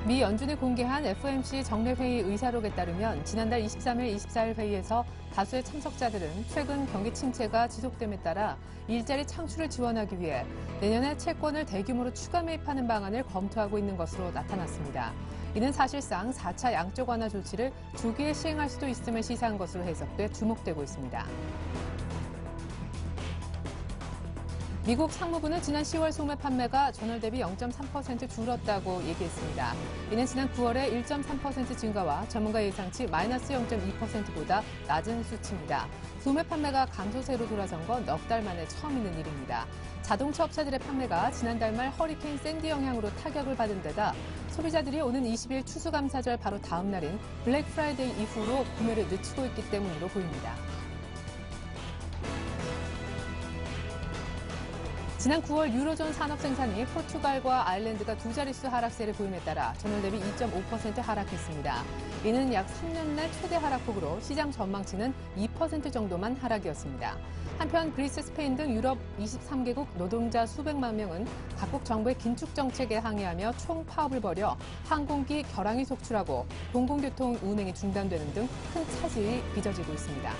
미 연준이 공개한 FOMC 정례회의 의사록에 따르면 지난달 23일, 24일 회의에서 다수의 참석자들은 최근 경기 침체가 지속됨에 따라 일자리 창출을 지원하기 위해 내년에 채권을 대규모로 추가 매입하는 방안을 검토하고 있는 것으로 나타났습니다. 이는 사실상 4차 양적 완화 조치를 조기에 시행할 수도 있음을 시사한 것으로 해석돼 주목되고 있습니다. 미국 상무부는 지난 10월 소매 판매가 전월 대비 0.3% 줄었다고 얘기했습니다. 이는 지난 9월의 1.3% 증가와 전문가 예상치 마이너스 0.2%보다 낮은 수치입니다. 소매 판매가 감소세로 돌아선 건 넉 달 만에 처음 있는 일입니다. 자동차 업체들의 판매가 지난달 말 허리케인 샌디 영향으로 타격을 받은 데다 소비자들이 오는 20일 추수감사절 바로 다음 날인 블랙 프라이데이 이후로 구매를 늦추고 있기 때문으로 보입니다. 지난 9월 유로존 산업 생산이 포르투갈과 아일랜드가 두 자릿수 하락세를 보임에 따라 전월 대비 2.5% 하락했습니다. 이는 약 3년 내 최대 하락폭으로 시장 전망치는 2% 정도만 하락이었습니다. 한편 그리스, 스페인 등 유럽 23개국 노동자 수백만 명은 각국 정부의 긴축 정책에 항의하며 총파업을 벌여 항공기 결항이 속출하고 공공교통 운행이 중단되는 등 큰 차질이 빚어지고 있습니다.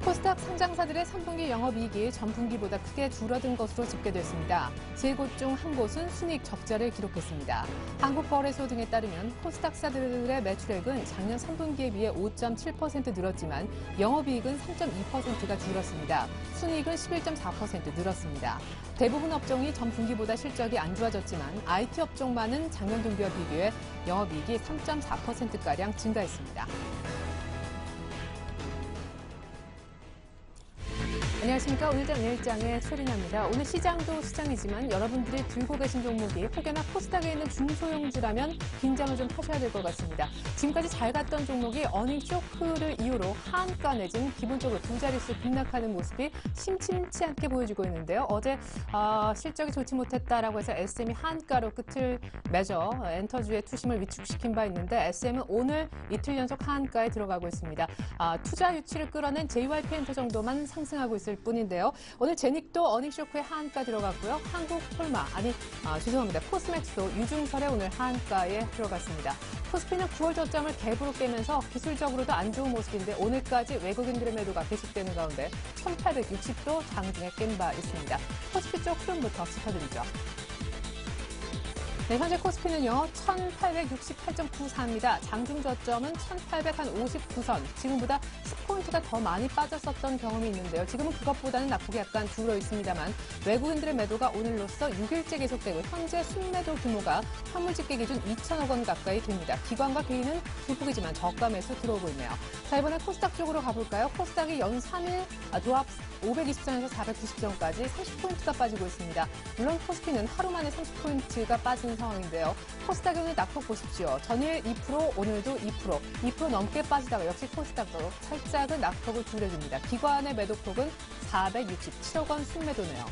코스닥 상장사들의 3분기 영업이익이 전분기보다 크게 줄어든 것으로 집계됐습니다. 세 곳 중 한 곳은 순이익 적자를 기록했습니다. 한국거래소 등에 따르면 코스닥사들의 매출액은 작년 3분기에 비해 5.7% 늘었지만 영업이익은 3.2%가 줄었습니다. 순이익은 11.4% 늘었습니다. 대부분 업종이 전분기보다 실적이 안 좋아졌지만 IT 업종만은 작년 동기와 비교해 영업이익이 3.4%가량 증가했습니다. 안녕하십니까. 오늘장 내일장의 최린아입니다. 오늘 시장도 시장이지만 여러분들이 들고 계신 종목이 혹여나 코스닥에 있는 중소형주라면 긴장을 좀 하셔야 될 것 같습니다. 지금까지 잘 갔던 종목이 어닝 쇼크를 이유로 하한가 내지는 기본적으로 두 자릿수 급락하는 모습이 심심치 않게 보여지고 있는데요. 어제 실적이 좋지 못했다라고 해서 SM이 하한가로 끝을 맺어 엔터주의 투심을 위축시킨 바 있는데 SM은 오늘 이틀 연속 하한가에 들어가고 있습니다. 투자 유치를 끌어낸 JYP 엔터 정도만 상승하고 있을 뿐인데요. 오늘 제닉도 어닝쇼크에 하한가 들어갔고요. 코스맥스도 유중설에 오늘 하한가에 들어갔습니다. 코스피는 9월 저점을 갭으로 깨면서 기술적으로도 안 좋은 모습인데 오늘까지 외국인들의 매도가 계속되는 가운데 1860도 장중에 깬 바 있습니다. 코스피 쪽 흐름부터 짚어드리죠. 네, 현재 코스피는요, 1868.94입니다. 장중 저점은 1859선. 지금보다 10포인트가 더 많이 빠졌었던 경험이 있는데요. 지금은 그것보다는 낙폭이 약간 줄어 있습니다만 외국인들의 매도가 오늘로써 6일째 계속되고 현재 순매도 규모가 현물집계 기준 2천억 원 가까이 됩니다. 기관과 개인은 두폭이지만 저가 매수 들어오고 있네요. 자, 이번에 코스닥 쪽으로 가볼까요? 코스닥이 연 3일 도합 520선에서 490선까지 30포인트가 빠지고 있습니다. 물론 코스피는 하루 만에 30포인트가 빠진 상황인데요. 코스닥의 오늘 낙폭 보십시오. 전일 2%, 오늘도 2% 넘게 빠지다가 역시 코스닥도 살짝은 낙폭을 줄여줍니다. 기관의 매도폭은 467억 원 순매도네요.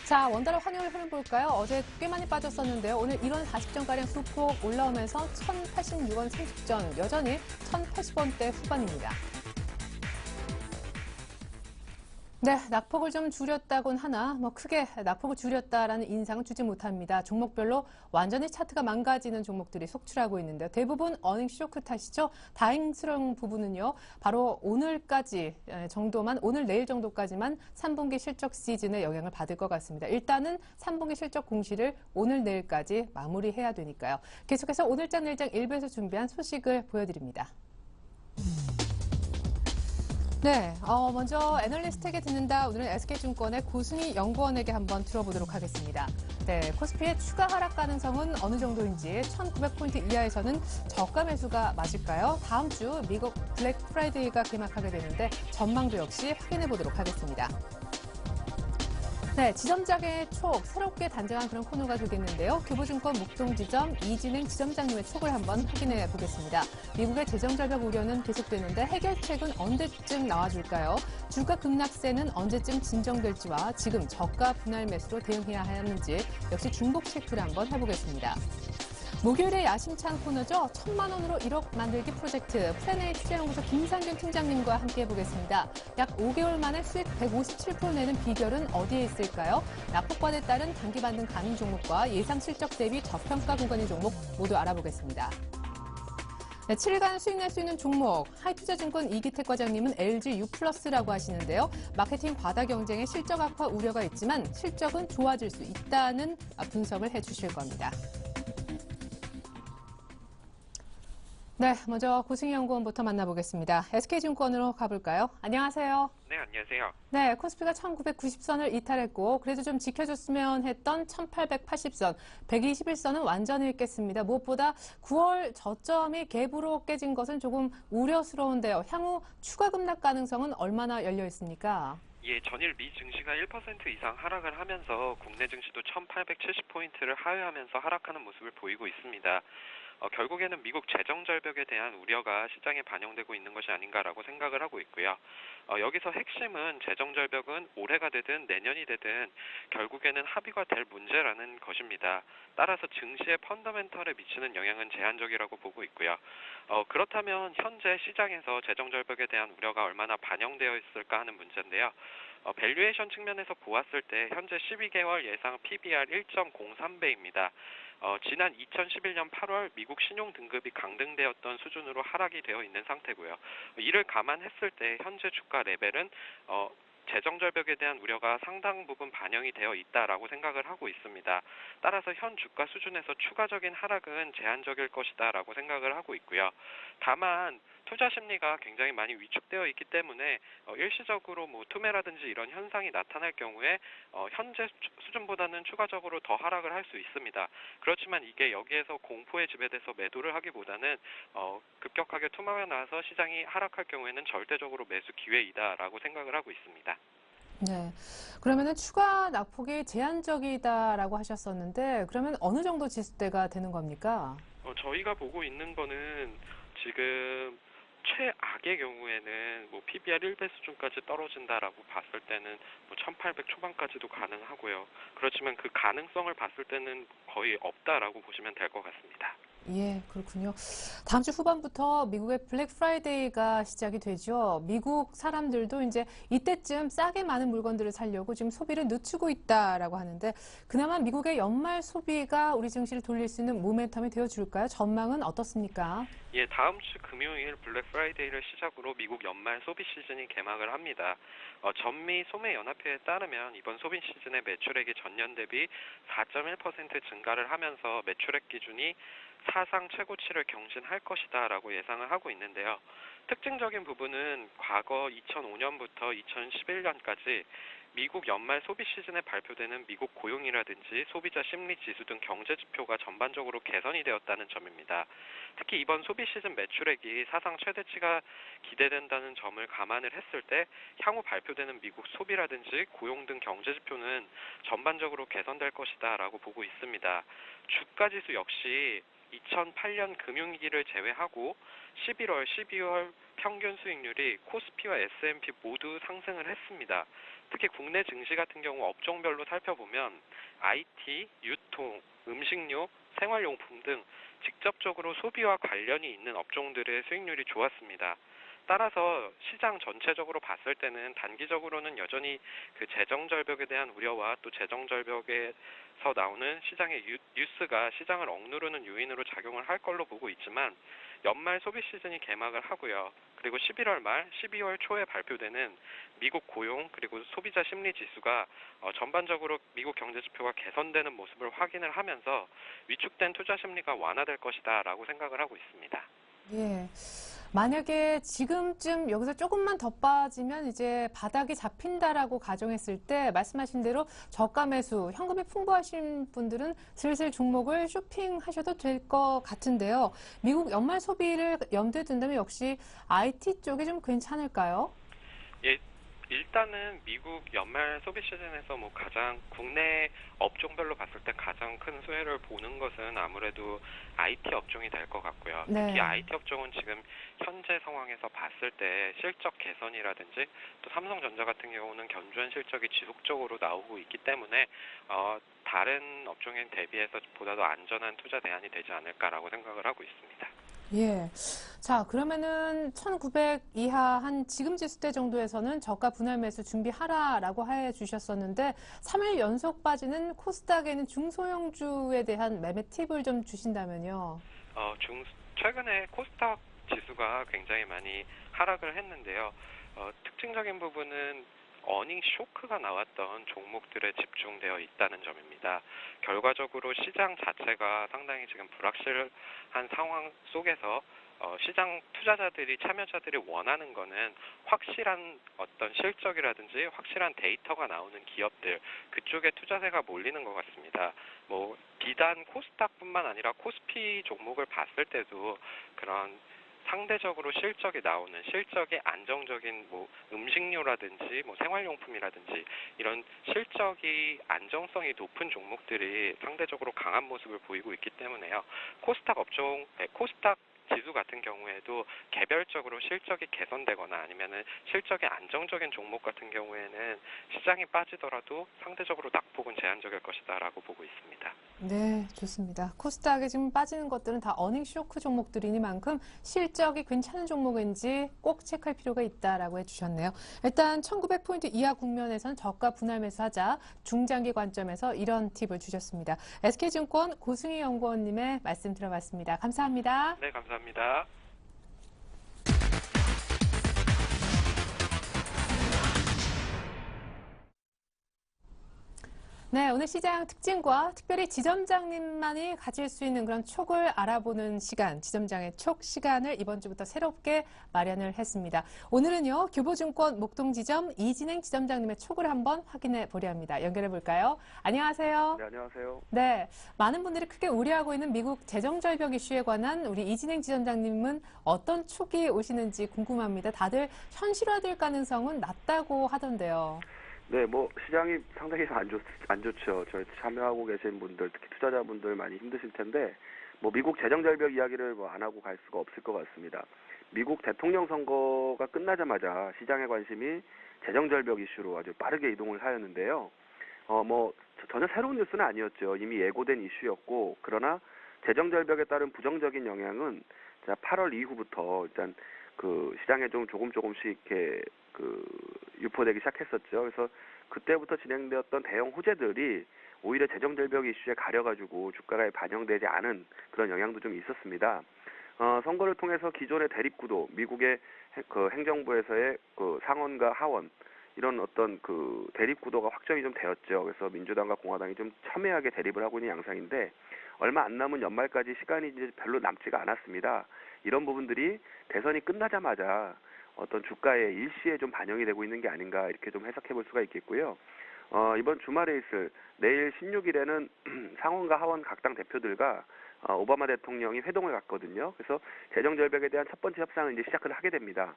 자, 원달러 환율 흐름 볼까요? 어제 꽤 많이 빠졌었는데요. 오늘 1원 40전가량 수폭 올라오면서 1086원 30전, 여전히 1080원대 후반입니다. 네, 낙폭을 좀 줄였다곤 하나 크게 낙폭을 줄였다라는 인상은 주지 못합니다. 종목별로 완전히 차트가 망가지는 종목들이 속출하고 있는데요. 대부분 어닝 쇼크 탓이죠. 다행스러운 부분은요. 바로 오늘까지 정도만, 오늘 내일 정도까지만 3분기 실적 시즌에 영향을 받을 것 같습니다. 일단은 3분기 실적 공시를 오늘 내일까지 마무리해야 되니까요. 계속해서 오늘장 내일장 1부에서 준비한 소식을 보여드립니다. 네, 먼저 애널리스트에게 듣는다. 오늘은 SK증권의 고순희 연구원에게 한번 들어보도록 하겠습니다. 네, 코스피의 추가 하락 가능성은 어느 정도인지 1900포인트 이하에서는 저가 매수가 맞을까요? 다음 주 미국 블랙 프라이데이가 개막하게 되는데 전망도 역시 확인해 보도록 하겠습니다. 네, 지점장의 촉, 새롭게 단장한 그런 코너가 되겠는데요. 교보증권 목동지점 이진행 지점장님의 촉을 한번 확인해 보겠습니다. 미국의 재정절벽 우려는 계속되는데 해결책은 언제쯤 나와줄까요? 주가 급락세는 언제쯤 진정될지와 지금 저가 분할 매수로 대응해야 하는지 역시 중복 체크를 한번 해보겠습니다. 목요일에 야심찬 코너죠. 1,000만 원으로 1억 만들기 프로젝트 플랜A 투자연구소 김상균 팀장님과 함께 해보겠습니다. 약 5개월 만에 수익 157% 내는 비결은 어디에 있을까요? 낙폭과에 따른 단기 반등 가능 종목과 예상 실적 대비 저평가 구간의 종목 모두 알아보겠습니다. 네, 7일간 수익 낼 수 있는 종목, 하이투자증권 이기택 과장님은 LG U+라고 하시는데요. 마케팅 과다 경쟁에 실적 악화 우려가 있지만 실적은 좋아질 수 있다는 분석을 해주실 겁니다. 네, 먼저 고승희 연구원부터 만나보겠습니다. SK증권으로 가볼까요? 안녕하세요. 네, 안녕하세요. 네, 코스피가 1990선을 이탈했고 그래도 좀 지켜줬으면 했던 1880선, 121선은 완전히 했겠습니다. 무엇보다 9월 저점이 갭으로 깨진 것은 조금 우려스러운데요. 향후 추가 급락 가능성은 얼마나 열려 있습니까? 예, 전일 미 증시가 1% 이상 하락을 하면서 국내 증시도 1870포인트를 하회하면서 하락하는 모습을 보이고 있습니다. 결국에는 미국 재정 절벽에 대한 우려가 시장에 반영되고 있는 것이 아닌가라고 생각을 하고 있고요. 여기서 핵심은 재정 절벽은 올해가 되든 내년이 되든 결국에는 합의가 될 문제라는 것입니다. 따라서 증시의 펀더멘털에 미치는 영향은 제한적이라고 보고 있고요. 그렇다면 현재 시장에서 재정 절벽에 대한 우려가 얼마나 반영되어 있을까 하는 문제인데요. 밸류에이션 측면에서 보았을 때 현재 12개월 예상 PBR 1.03배입니다. 지난 2011년 8월 미국 신용 등급이 강등되었던 수준으로 하락이 되어 있는 상태고요. 이를 감안했을 때 현재 주가 레벨은 재정 절벽에 대한 우려가 상당 부분 반영이 되어 있다라고 생각을 하고 있습니다. 따라서 현 주가 수준에서 추가적인 하락은 제한적일 것이다라고 생각을 하고 있고요. 다만 투자 심리가 굉장히 많이 위축되어 있기 때문에 일시적으로 투매라든지 이런 현상이 나타날 경우에 현재 수준보다는 추가적으로 더 하락을 할 수 있습니다. 그렇지만 이게 여기에서 공포에 지배돼서 매도를 하기보다는 급격하게 투매가 나와서 시장이 하락할 경우에는 절대적으로 매수 기회이다라고 생각을 하고 있습니다. 네, 그러면은 추가 낙폭이 제한적이다라고 하셨었는데 그러면 어느 정도 지수대가 되는 겁니까? 저희가 보고 있는 거는 지금 최악의 경우에는 PBR 1배 수준까지 떨어진다라고 봤을 때는 1800 초반까지도 가능하고요. 그렇지만 그 가능성을 봤을 때는 거의 없다라고 보시면 될 것 같습니다. 예, 그렇군요. 다음 주 후반부터 미국의 블랙 프라이데이가 시작이 되죠. 미국 사람들도 이제 이때쯤 싸게 많은 물건들을 사려고 지금 소비를 늦추고 있다라고 하는데 그나마 미국의 연말 소비가 우리 증시를 돌릴 수 있는 모멘텀이 되어줄까요? 전망은 어떻습니까? 예, 다음 주 금요일 블랙 프라이데이를 시작으로 미국 연말 소비 시즌이 개막을 합니다. 전미 소매연합회에 따르면 이번 소비 시즌의 매출액이 전년 대비 4.1% 증가를 하면서 매출액 기준이 사상 최고치를 경신할 것이다 라고 예상을 하고 있는데요. 특징적인 부분은 과거 2005년부터 2011년까지 미국 연말 소비 시즌에 발표되는 미국 고용이라든지 소비자 심리 지수 등 경제 지표가 전반적으로 개선이 되었다는 점입니다. 특히 이번 소비 시즌 매출액이 사상 최대치가 기대된다는 점을 감안을 했을 때 향후 발표되는 미국 소비라든지 고용 등 경제 지표는 전반적으로 개선될 것이다라고 보고 있습니다. 주가 지수 역시 2008년 금융위기를 제외하고 11월, 12월 평균 수익률이 코스피와 S&P 모두 상승을 했습니다. 특히 국내 증시 같은 경우 업종별로 살펴보면 IT, 유통, 음식료, 생활용품 등 직접적으로 소비와 관련이 있는 업종들의 수익률이 좋았습니다. 따라서 시장 전체적으로 봤을 때는 단기적으로는 여전히 그 재정 절벽에 대한 우려와 또 재정 절벽에서 나오는 시장의 뉴스가 시장을 억누르는 요인으로 작용을 할 걸로 보고 있지만 연말 소비 시즌이 개막을 하고요. 그리고 11월 말, 12월 초에 발표되는 미국 고용 그리고 소비자 심리 지수가 전반적으로 미국 경제 지표가 개선되는 모습을 확인을 하면서 위축된 투자 심리가 완화될 것이다라고 생각을 하고 있습니다. 예. 만약에 지금쯤 여기서 조금만 더 빠지면 이제 바닥이 잡힌다라고 가정했을 때 말씀하신 대로 저가 매수, 현금이 풍부하신 분들은 슬슬 종목을 쇼핑하셔도 될 것 같은데요. 미국 연말 소비를 염두에 둔다면 역시 IT 쪽이 좀 괜찮을까요? 예, 일단 일단은 미국 연말 소비 시즌에서 뭐 가장 국내 업종별로 봤을 때 가장 큰 수혜를 보는 것은 아무래도 IT 업종이 될 것 같고요. 특히 네. IT 업종은 지금 현재 상황에서 봤을 때 실적 개선이라든지 또 삼성전자 같은 경우는 견조한 실적이 지속적으로 나오고 있기 때문에 다른 업종에 대비해서 보다도 안전한 투자 대안이 되지 않을까라고 생각을 하고 있습니다. 예. 자, 그러면은 1900 이하 한 지금 지수대 정도에서는 저가 분할 매수 준비하라라고 해 주셨었는데 3일 연속 빠지는 코스닥에는 중소형주에 대한 매매 팁을 좀 주신다면요. 최근에 코스닥 지수가 굉장히 많이 하락을 했는데요. 특징적인 부분은 어닝 쇼크가 나왔던 종목들에 집중되어 있다는 점입니다. 결과적으로 시장 자체가 상당히 지금 불확실한 상황 속에서 시장 투자자들이 참여자들이 원하는 거는 확실한 어떤 실적이라든지 확실한 데이터가 나오는 기업들 그쪽에 투자세가 몰리는 것 같습니다. 뭐 비단 코스닥뿐만 아니라 코스피 종목을 봤을 때도 그런 상대적으로 실적이 나오는 실적이 안정적인 뭐 음식료라든지 뭐 생활용품이라든지 이런 실적이 안정성이 높은 종목들이 상대적으로 강한 모습을 보이고 있기 때문에요. 코스닥 지수 같은 경우에도 개별적으로 실적이 개선되거나 아니면은 실적이 안정적인 종목 같은 경우에는 시장이 빠지더라도 상대적으로 낙폭은 제한적일 것이다라고 보고 있습니다. 네, 좋습니다. 코스닥에 지금 빠지는 것들은 다 어닝 쇼크 종목들이니만큼 실적이 괜찮은 종목인지 꼭 체크할 필요가 있다라고 해주셨네요. 일단 1900포인트 이하 국면에서는 저가 분할 매수하자 중장기 관점에서 이런 팁을 주셨습니다. SK증권 고승희 연구원님의 말씀 들어봤습니다. 감사합니다. 네, 감사합니다. 네, 오늘 시장 특징과 특별히 지점장님만이 가질 수 있는 그런 촉을 알아보는 시간, 지점장의 촉 시간을 이번 주부터 새롭게 마련을 했습니다. 오늘은요, 교보증권 목동지점 이진행 지점장님의 촉을 한번 확인해 보려 합니다. 연결해 볼까요? 안녕하세요. 네, 안녕하세요. 네, 많은 분들이 크게 우려하고 있는 미국 재정절벽 이슈에 관한 우리 이진행 지점장님은 어떤 촉이 오시는지 궁금합니다. 다들 현실화될 가능성은 낮다고 하던데요. 네, 뭐 시장이 상당히 안 좋죠. 저희 참여하고 계신 분들, 특히 투자자분들 많이 힘드실 텐데, 뭐 미국 재정 절벽 이야기를 뭐 안 하고 갈 수가 없을 것 같습니다. 미국 대통령 선거가 끝나자마자 시장의 관심이 재정 절벽 이슈로 아주 빠르게 이동을 하였는데요. 뭐 전혀 새로운 뉴스는 아니었죠. 이미 예고된 이슈였고, 그러나 재정 절벽에 따른 부정적인 영향은 8월 이후부터 일단 그 시장에 좀 조금씩 이렇게 그 유포되기 시작했었죠. 그래서 그때부터 진행되었던 대형 호재들이 오히려 재정 절벽 이슈에 가려가지고 주가에 반영되지 않은 그런 영향도 좀 있었습니다. 선거를 통해서 기존의 대립구도, 미국의 그 행정부에서의 그 상원과 하원 이런 어떤 그 대립구도가 확정이 좀 되었죠. 그래서 민주당과 공화당이 좀 첨예하게 대립을 하고 있는 양상인데 얼마 안 남은 연말까지 시간이 이제 별로 남지가 않았습니다. 이런 부분들이 대선이 끝나자마자 어떤 주가의 일시에 좀 반영이 되고 있는 게 아닌가 이렇게 좀 해석해 볼 수가 있겠고요. 이번 주말에 있을 내일 16일에는 상원과 하원 각 당 대표들과 오바마 대통령이 회동을 갔거든요. 그래서 재정절벽에 대한 첫 번째 협상을 이제 시작을 하게 됩니다.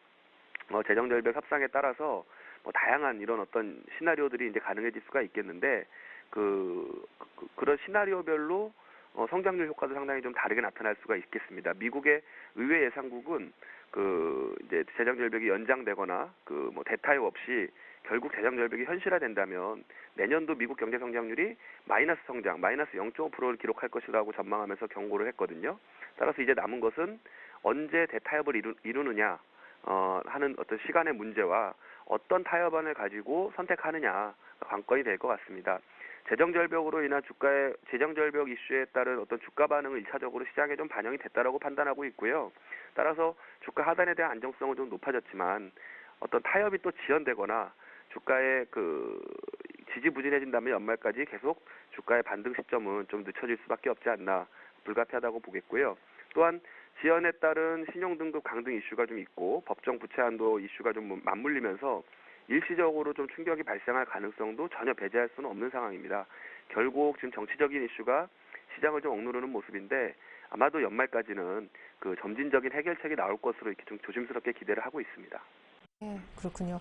재정절벽 협상에 따라서 뭐 다양한 이런 어떤 시나리오들이 이제 가능해질 수가 있겠는데 그런 시나리오별로 성장률 효과도 상당히 좀 다르게 나타날 수가 있겠습니다. 미국의 의회 예상국은 이제 재정절벽이 연장되거나 뭐 대타협 없이 결국 재정절벽이 현실화된다면 내년도 미국 경제 성장률이 마이너스 성장, 마이너스 0.5%를 기록할 것이라고 전망하면서 경고를 했거든요. 따라서 이제 남은 것은 언제 대타협을 이루느냐 하는 어떤 시간의 문제와 어떤 타협안을 가지고 선택하느냐 관건이 될 것 같습니다. 재정절벽으로 인한 재정절벽 이슈에 따른 어떤 주가 반응은 1차적으로 시장에 좀 반영이 됐다라고 판단하고 있고요. 따라서 주가 하단에 대한 안정성은 좀 높아졌지만 어떤 타협이 또 지연되거나 주가의 지지부진해진다면 연말까지 계속 주가의 반등 시점은 좀 늦춰질 수밖에 없지 않나 불가피하다고 보겠고요. 또한 지연에 따른 신용등급 강등 이슈가 좀 있고 법정 부채 한도 이슈가 좀 맞물리면서 일시적으로 좀 충격이 발생할 가능성도 전혀 배제할 수는 없는 상황입니다. 결국 지금 정치적인 이슈가 시장을 좀 억누르는 모습인데 아마도 연말까지는 점진적인 해결책이 나올 것으로 이렇게 좀 조심스럽게 기대를 하고 있습니다. 네, 그렇군요.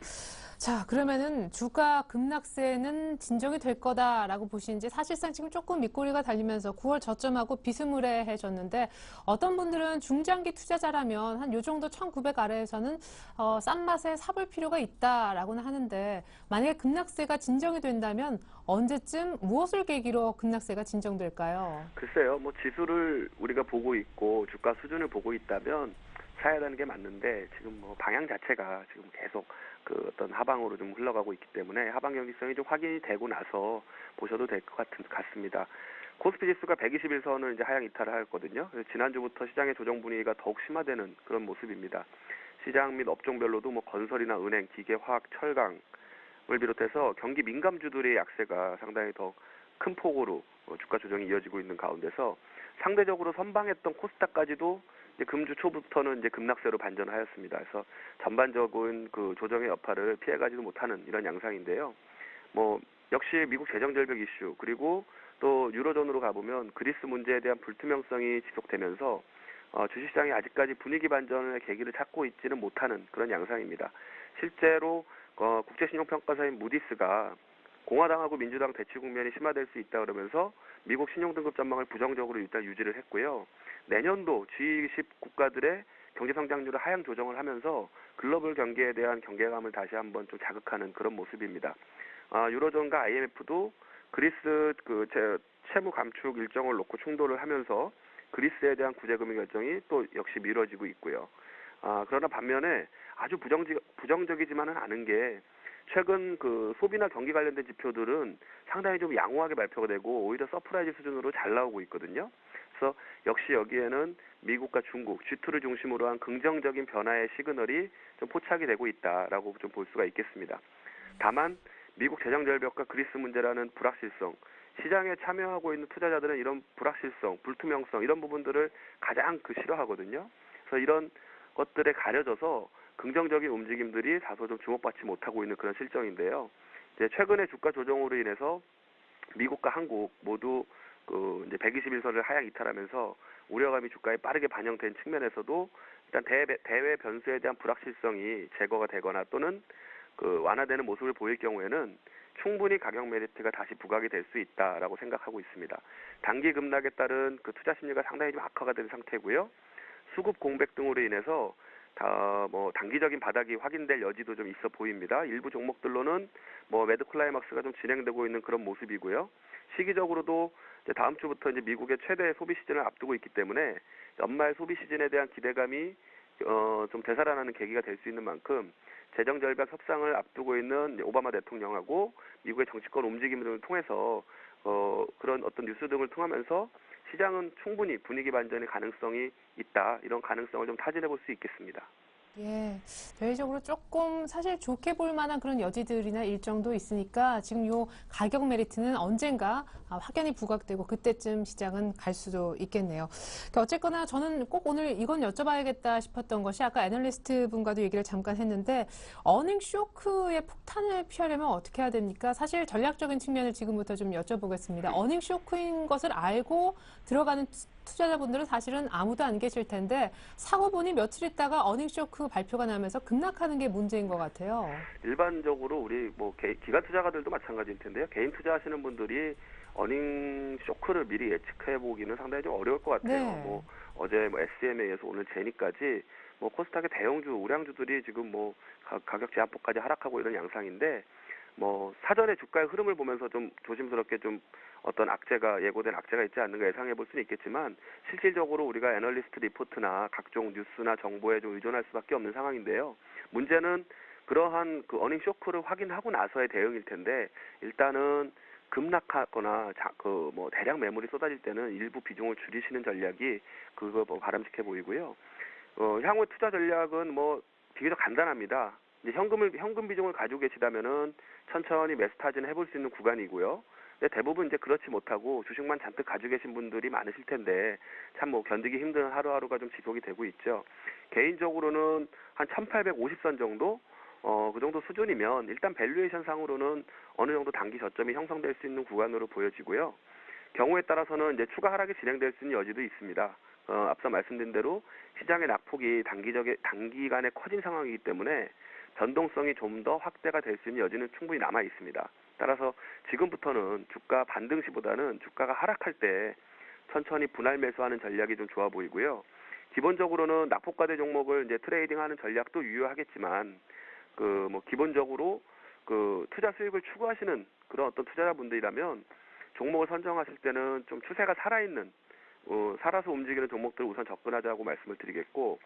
자, 그러면은 주가 급락세는 진정이 될 거다라고 보시는지 사실상 지금 조금 밑꼬리가 달리면서 9월 저점하고 비스무리해졌는데 어떤 분들은 중장기 투자자라면 한 요 정도 1900 아래에서는 싼 맛에 사볼 필요가 있다라고는 하는데 만약에 급락세가 진정이 된다면 언제쯤 무엇을 계기로 급락세가 진정될까요? 글쎄요, 뭐 지수를 우리가 보고 있고 주가 수준을 보고 있다면 사야 되는 게 맞는데 지금 뭐 방향 자체가 지금 계속 그 어떤 하방으로 좀 흘러가고 있기 때문에 하방 경직성이 좀 확인이 되고 나서 보셔도 될 것 같습니다. 코스피 지수가 121선을 이제 하향 이탈을 하였거든요. 그래서 지난주부터 시장의 조정 분위기가 더욱 심화되는 그런 모습입니다. 시장 및 업종별로도 뭐 건설이나 은행, 기계, 화학, 철강을 비롯해서 경기 민감주들의 약세가 상당히 더 큰 폭으로 주가 조정이 이어지고 있는 가운데서 상대적으로 선방했던 코스닥까지도 이제 금주 초부터는 이제 급락세로 반전하였습니다. 그래서 전반적인 그 조정의 여파를 피해가지도 못하는 이런 양상인데요. 뭐 역시 미국 재정절벽 이슈 그리고 또 유로존으로 가보면 그리스 문제에 대한 불투명성이 지속되면서 주식시장이 아직까지 분위기 반전의 계기를 찾고 있지는 못하는 그런 양상입니다. 실제로 국제신용평가사인 무디스가 공화당하고 민주당 대치 국면이 심화될 수 있다 그러면서 미국 신용등급 전망을 부정적으로 일단 유지를 했고요. 내년도 G20 국가들의 경제성장률을 하향 조정을 하면서 글로벌 경기에 대한 경계감을 다시 한번 좀 자극하는 그런 모습입니다. 유로존과 IMF도 그리스 채무 감축 일정을 놓고 충돌을 하면서 그리스에 대한 구제금융 결정이 또 역시 미뤄지고 있고요. 그러나 반면에 아주 부정적이지만은 않은 게 최근 그 소비나 경기 관련된 지표들은 상당히 좀 양호하게 발표가 되고 오히려 서프라이즈 수준으로 잘 나오고 있거든요. 그래서 역시 여기에는 미국과 중국, G2를 중심으로 한 긍정적인 변화의 시그널이 좀 포착이 되고 있다라고 좀 볼 수가 있겠습니다. 다만 미국 재정절벽과 그리스 문제라는 불확실성, 시장에 참여하고 있는 투자자들은 이런 불확실성, 불투명성 이런 부분들을 가장 싫어하거든요. 그래서 이런 것들에 가려져서 긍정적인 움직임들이 다소 좀 주목받지 못하고 있는 그런 실정인데요. 이제 최근의 주가 조정으로 인해서 미국과 한국 모두 그 이제 121선을 하향 이탈하면서 우려감이 주가에 빠르게 반영된 측면에서도 일단 대외 변수에 대한 불확실성이 제거가 되거나 또는 그 완화되는 모습을 보일 경우에는 충분히 가격 메리트가 다시 부각이 될 수 있다라고 생각하고 있습니다. 단기 급락에 따른 그 투자 심리가 상당히 좀 악화가 된 상태고요. 수급 공백 등으로 인해서 단기적인 바닥이 확인될 여지도 좀 있어 보입니다. 일부 종목들로는 매드 클라이막스가 좀 진행되고 있는 그런 모습이고요. 시기적으로도 이제 다음 주부터 이제 미국의 최대 소비 시즌을 앞두고 있기 때문에 연말 소비 시즌에 대한 기대감이 좀 되살아나는 계기가 될 수 있는 만큼 재정 절벽 협상을 앞두고 있는 오바마 대통령하고 미국의 정치권 움직임 등을 통해서 그런 어떤 뉴스 등을 통하면서 시장은 충분히 분위기 반전의 가능성이 있다. 이런 가능성을 좀 타진해 볼 수 있겠습니다. 예, 대외적으로 조금 사실 좋게 볼 만한 그런 여지들이나 일정도 있으니까 지금 요 가격 메리트는 언젠가 확연히 부각되고 그때쯤 시장은 갈 수도 있겠네요. 그러니까 어쨌거나 저는 꼭 오늘 이건 여쭤봐야겠다 싶었던 것이 아까 애널리스트 분과도 얘기를 잠깐 했는데 어닝 쇼크의 폭탄을 피하려면 어떻게 해야 됩니까? 사실 전략적인 측면을 지금부터 좀 여쭤보겠습니다. 어닝 쇼크인 것을 알고 들어가는 투자자분들은 사실은 아무도 안 계실 텐데 사고 보니 며칠 있다가 어닝 쇼크 발표가 나면서 급락하는 게 문제인 것 같아요. 일반적으로 우리 기관 투자가들도 마찬가지일 텐데요. 개인 투자하시는 분들이 어닝 쇼크를 미리 예측해 보기는 상당히 좀 어려울 것 같아요. 네. 어제 SMA에서 오늘 제니까지 코스닥의 대형주, 우량주들이 지금 가격 제한폭까지 하락하고 이런 양상인데 사전에 주가의 흐름을 보면서 좀 조심스럽게 좀 어떤 예고된 악재가 있지 않는가 예상해 볼 수는 있겠지만 실질적으로 우리가 애널리스트 리포트나 각종 뉴스나 정보에 좀 의존할 수밖에 없는 상황인데요. 문제는 그러한 그 어닝 쇼크를 확인하고 나서의 대응일 텐데 일단은 급락하거나 대량 매물이 쏟아질 때는 일부 비중을 줄이시는 전략이 바람직해 보이고요. 향후 투자 전략은 비교적 간단합니다. 이제 현금 비중을 가지고 계시다면은 천천히 매수 타진 해볼 수 있는 구간이고요. 근데 대부분 이제 그렇지 못하고 주식만 잔뜩 가지고 계신 분들이 많으실 텐데 참 견디기 힘든 하루하루가 좀 지속이 되고 있죠. 개인적으로는 한 1850선 정도 그 정도 수준이면 일단 밸류에이션 상으로는 어느 정도 단기 저점이 형성될 수 있는 구간으로 보여지고요. 경우에 따라서는 이제 추가 하락이 진행될 수 있는 여지도 있습니다. 앞서 말씀드린 대로 시장의 낙폭이 단기간에 커진 상황이기 때문에 변동성이 좀 더 확대가 될 수 있는 여지는 충분히 남아 있습니다. 따라서 지금부터는 주가 반등 시보다는 주가가 하락할 때 천천히 분할 매수하는 전략이 좀 좋아 보이고요. 기본적으로는 낙폭과대 종목을 이제 트레이딩하는 전략도 유효하겠지만 기본적으로 투자 수익을 추구하시는 그런 어떤 투자자분들이라면 종목을 선정하실 때는 좀 추세가 살아있는 살아서 움직이는 종목들을 우선 접근하자고 말씀을 드리겠고,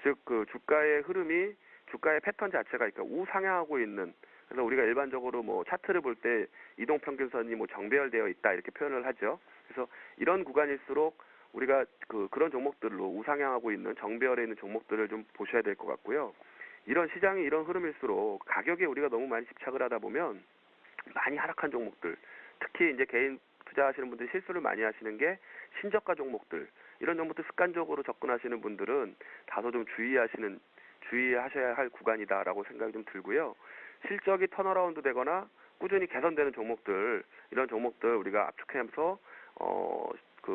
즉 주가의 흐름이 주가의 패턴 자체가 그러니까 우상향하고 있는, 그래서 우리가 일반적으로 차트를 볼 때 이동평균선이 정배열되어 있다 이렇게 표현을 하죠. 그래서 이런 구간일수록 우리가 그런 종목들로 우상향하고 있는 정배열에 있는 종목들을 좀 보셔야 될 것 같고요. 이런 시장이 이런 흐름일수록 가격에 우리가 너무 많이 집착을 하다 보면 많이 하락한 종목들, 특히 이제 개인 투자하시는 분들이 실수를 많이 하시는 게 신저가 종목들, 이런 종목들 습관적으로 접근하시는 분들은 다소 좀 주의하셔야 할 구간이다라고 생각이 좀 들고요. 실적이 턴어라운드 되거나 꾸준히 개선되는 종목들, 이런 종목들 우리가 압축하면서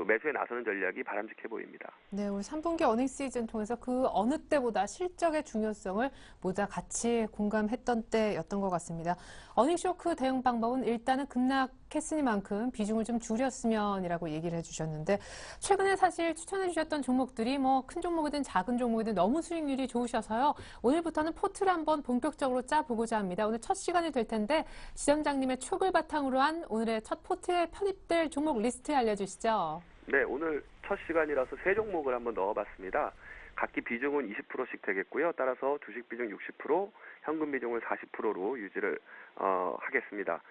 매수에 나서는 전략이 바람직해 보입니다. 네, 올 3분기 어닝 시즌 통해서 그 어느 때보다 실적의 중요성을 모두 같이 공감했던 때였던 것 같습니다. 어닝 쇼크 대응 방법은 일단은 급락했으니만큼 비중을 좀 줄였으면이라고 얘기를 해주셨는데, 최근에 사실 추천해주셨던 종목들이 큰 종목이든 작은 종목이든 너무 수익률이 좋으셔서요. 오늘부터는 포트를 한번 본격적으로 짜보고자 합니다. 오늘 첫 시간이 될 텐데 지점장님의 촉을 바탕으로 한 오늘의 첫 포트에 편입될 종목 리스트 알려주시죠. 네, 오늘 첫 시간이라서 세 종목을 한번 넣어봤습니다. 각기 비중은 20%씩 되겠고요. 따라서 주식 비중 60%, 현금 비중을 40%로 유지를 하겠습니다.